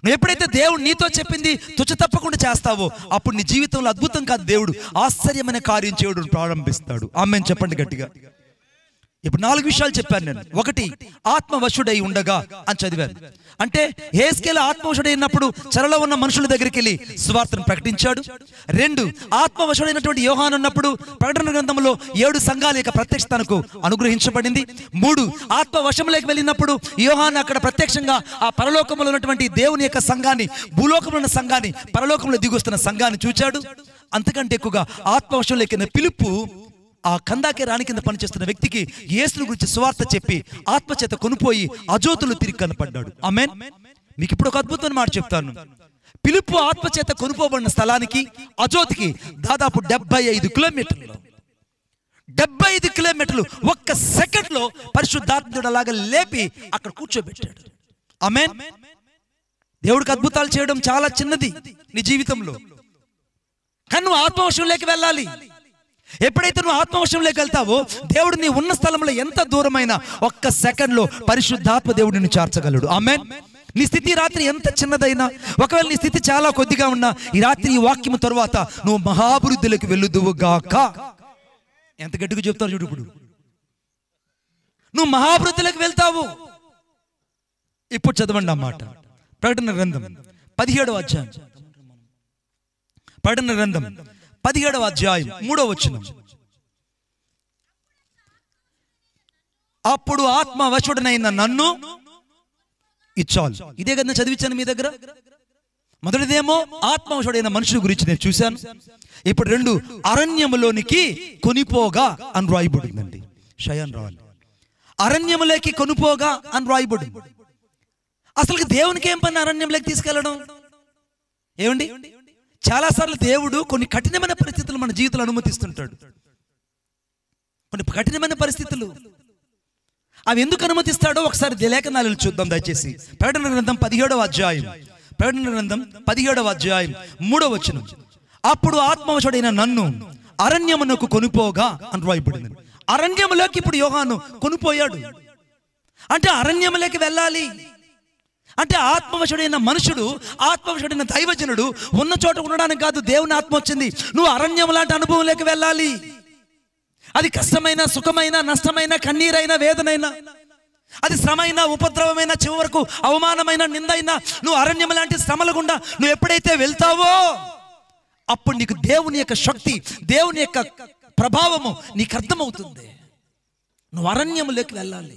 A: నువ్వు ఎప్పుడైతే దేవుడు నీతో చెప్పింది తుచ్చ తప్పకుండా చేస్తావో అప్పుడు నీ జీవితంలో అద్భుతం కాదు, దేవుడు ఆశ్చర్యమైన కార్యం చేయడం ప్రారంభిస్తాడు. ఆమేన్ చెప్పండి గట్టిగా. ఇప్పుడు 4 విషయాలు చెప్పాను నేను. 1, ఆత్మవశుడై ఉండగా అని చదివాను. అంటే హెస్కేలు ఆత్మవశుడైనప్పుడు చెరలో ఉన్న మనుషుల దగ్గరికి వెళ్ళి సువార్తను ప్రకటించాడు. 2, ఆత్మవశుడైనటువంటి యోహాను ఉన్నప్పుడు ప్రకటన గ్రంథంలో 7 సంఘాల యొక్క ప్రత్యక్షత తనకు అనుగ్రహించబడింది. 3, ఆత్మవశంలోకి వెళ్ళినప్పుడు యోహాను అక్కడ ప్రత్యక్షంగా ఆ పరలోకంలో ఉన్నటువంటి దేవుని యొక్క సంఘాన్ని, భూలోకంలో ఉన్న సంఘాన్ని, పరలోకంలో దిగొస్తున్న సంఘాన్ని చూచాడు. అంతకంటే ఎక్కువగా ఆత్మవశంలోకి పిలుపు ఆ కందాకే రాణి కింద పనిచేస్తున్న వ్యక్తికి యేసుని గురించి సువార్త చెప్పి ఆత్మచేత కొనుపోయి అజోతులు తిరిగి కనపడ్డాడు. ఆమేన్. మీకు ఇప్పుడు ఒక అద్భుతమైన మాట చెప్తాను. పిలుపు ఆత్మచేత కొనుపోబడిన స్థలానికి అజోతికి దాదాపు 75 కిలోమీటర్లు. 75 కిలోమీటర్లు ఒక్క సెకండ్ లో పరిశుద్ధాత్ముడు అలాగా లేపి అక్కడ కూర్చోబెట్టాడు. ఆమేన్. దేవుడికి అద్భుతాలు చేయడం చాలా చిన్నది నీ జీవితంలో, కానీ నువ్వు ఆత్మవశంలోకి వెళ్ళాలి. ఎప్పుడైతే నువ్వు ఆత్మవశంలోకి వెళ్తావో దేవుడు నీ ఉన్న స్థలంలో ఎంత దూరమైనా ఒక్క సెకండ్ లో పరిశుద్ధాత్మ దేవుడిని చేర్చగలడు. ఆమేన్. నీ స్థితి రాత్రి ఎంత చిన్నదైనా, ఒకవేళ నీ స్థితి చాలా కొద్దిగా ఉన్నా, ఈ రాత్రి ఈ వాక్యము తరువాత నువ్వు మహాభివృద్ధిలోకి వెళ్ళుదువుగాక. ఎంత గట్టిగా చెప్తారు చూడు. ఇప్పుడు నువ్వు మహాభివృద్ధిలోకి వెళ్తావు. ఇప్పుడు చదవండి ఆ మాట. ప్రకటన గ్రంథం 17వ అధ్యాయం. ప్రకటన గ్రంథం 17వ అధ్యాయం 3వ వచనం. అప్పుడు ఆత్మవశుడనైన నన్ను ఇచ్చాను. ఇదే కదా చదివించాను మీ దగ్గర. మొదటిదేమో ఆత్మవశుడైన మనుషుల గురించి నేను చూశాను. ఇప్పుడు 2, అరణ్యములోనికి కొనిపోగా అని రాయబడిందండి. షయాన్ రావాలి. అరణ్యములోకి కొనిపోగా అని రాయబడింది. అసలు దేవునికి ఏం పని అరణ్యంలోకి తీసుకెళ్ళడం? ఏమండి, చాలాసార్లు దేవుడు కొన్ని కఠినమైన పరిస్థితులు మన జీవితంలో అనుమతిస్తుంటాడు. కొన్ని కఠినమైన పరిస్థితులు అవి ఎందుకు అనుమతిస్తాడో ఒకసారి లేఖనాలను చూద్దాం దయచేసి. ప్రకటన గ్రంథం 17వ అధ్యాయం. ప్రకటన గ్రంథం 17వ అధ్యాయం 3వ వచనం. అప్పుడు ఆత్మవశుడైన నన్ను అరణ్యమునకు కొనిపోగా అని రాయబడింది. అరణ్యములోకి ఇప్పుడు యోహాను కొనిపోయాడు. అంటే అరణ్యములోకి వెళ్ళాలి. అంటే ఆత్మవశుడైన మనుషుడు, ఆత్మవశుడైన దైవజనుడు ఉన్న చోట ఉండడానికి కాదు, దేవుని ఆత్మ వచ్చింది. నువ్వు అరణ్యం లాంటి అనుభవంలోకి వెళ్ళాలి. అది కష్టమైన, సుఖమైన, నష్టమైన, కన్నీరైన, వేదనైన, అది శ్రమైన, ఉపద్రవమైన, చివరి వరకు అవమానమైన, నిందైనా, నువ్వు అరణ్యం లాంటి శ్రమల గుండా నువ్వు ఎప్పుడైతే వెళ్తావో అప్పుడు నీకు దేవుని యొక్క శక్తి, దేవుని యొక్క ప్రభావము నీకు అర్థమవుతుంది. నువ్వు అరణ్యములోకి వెళ్ళాలి.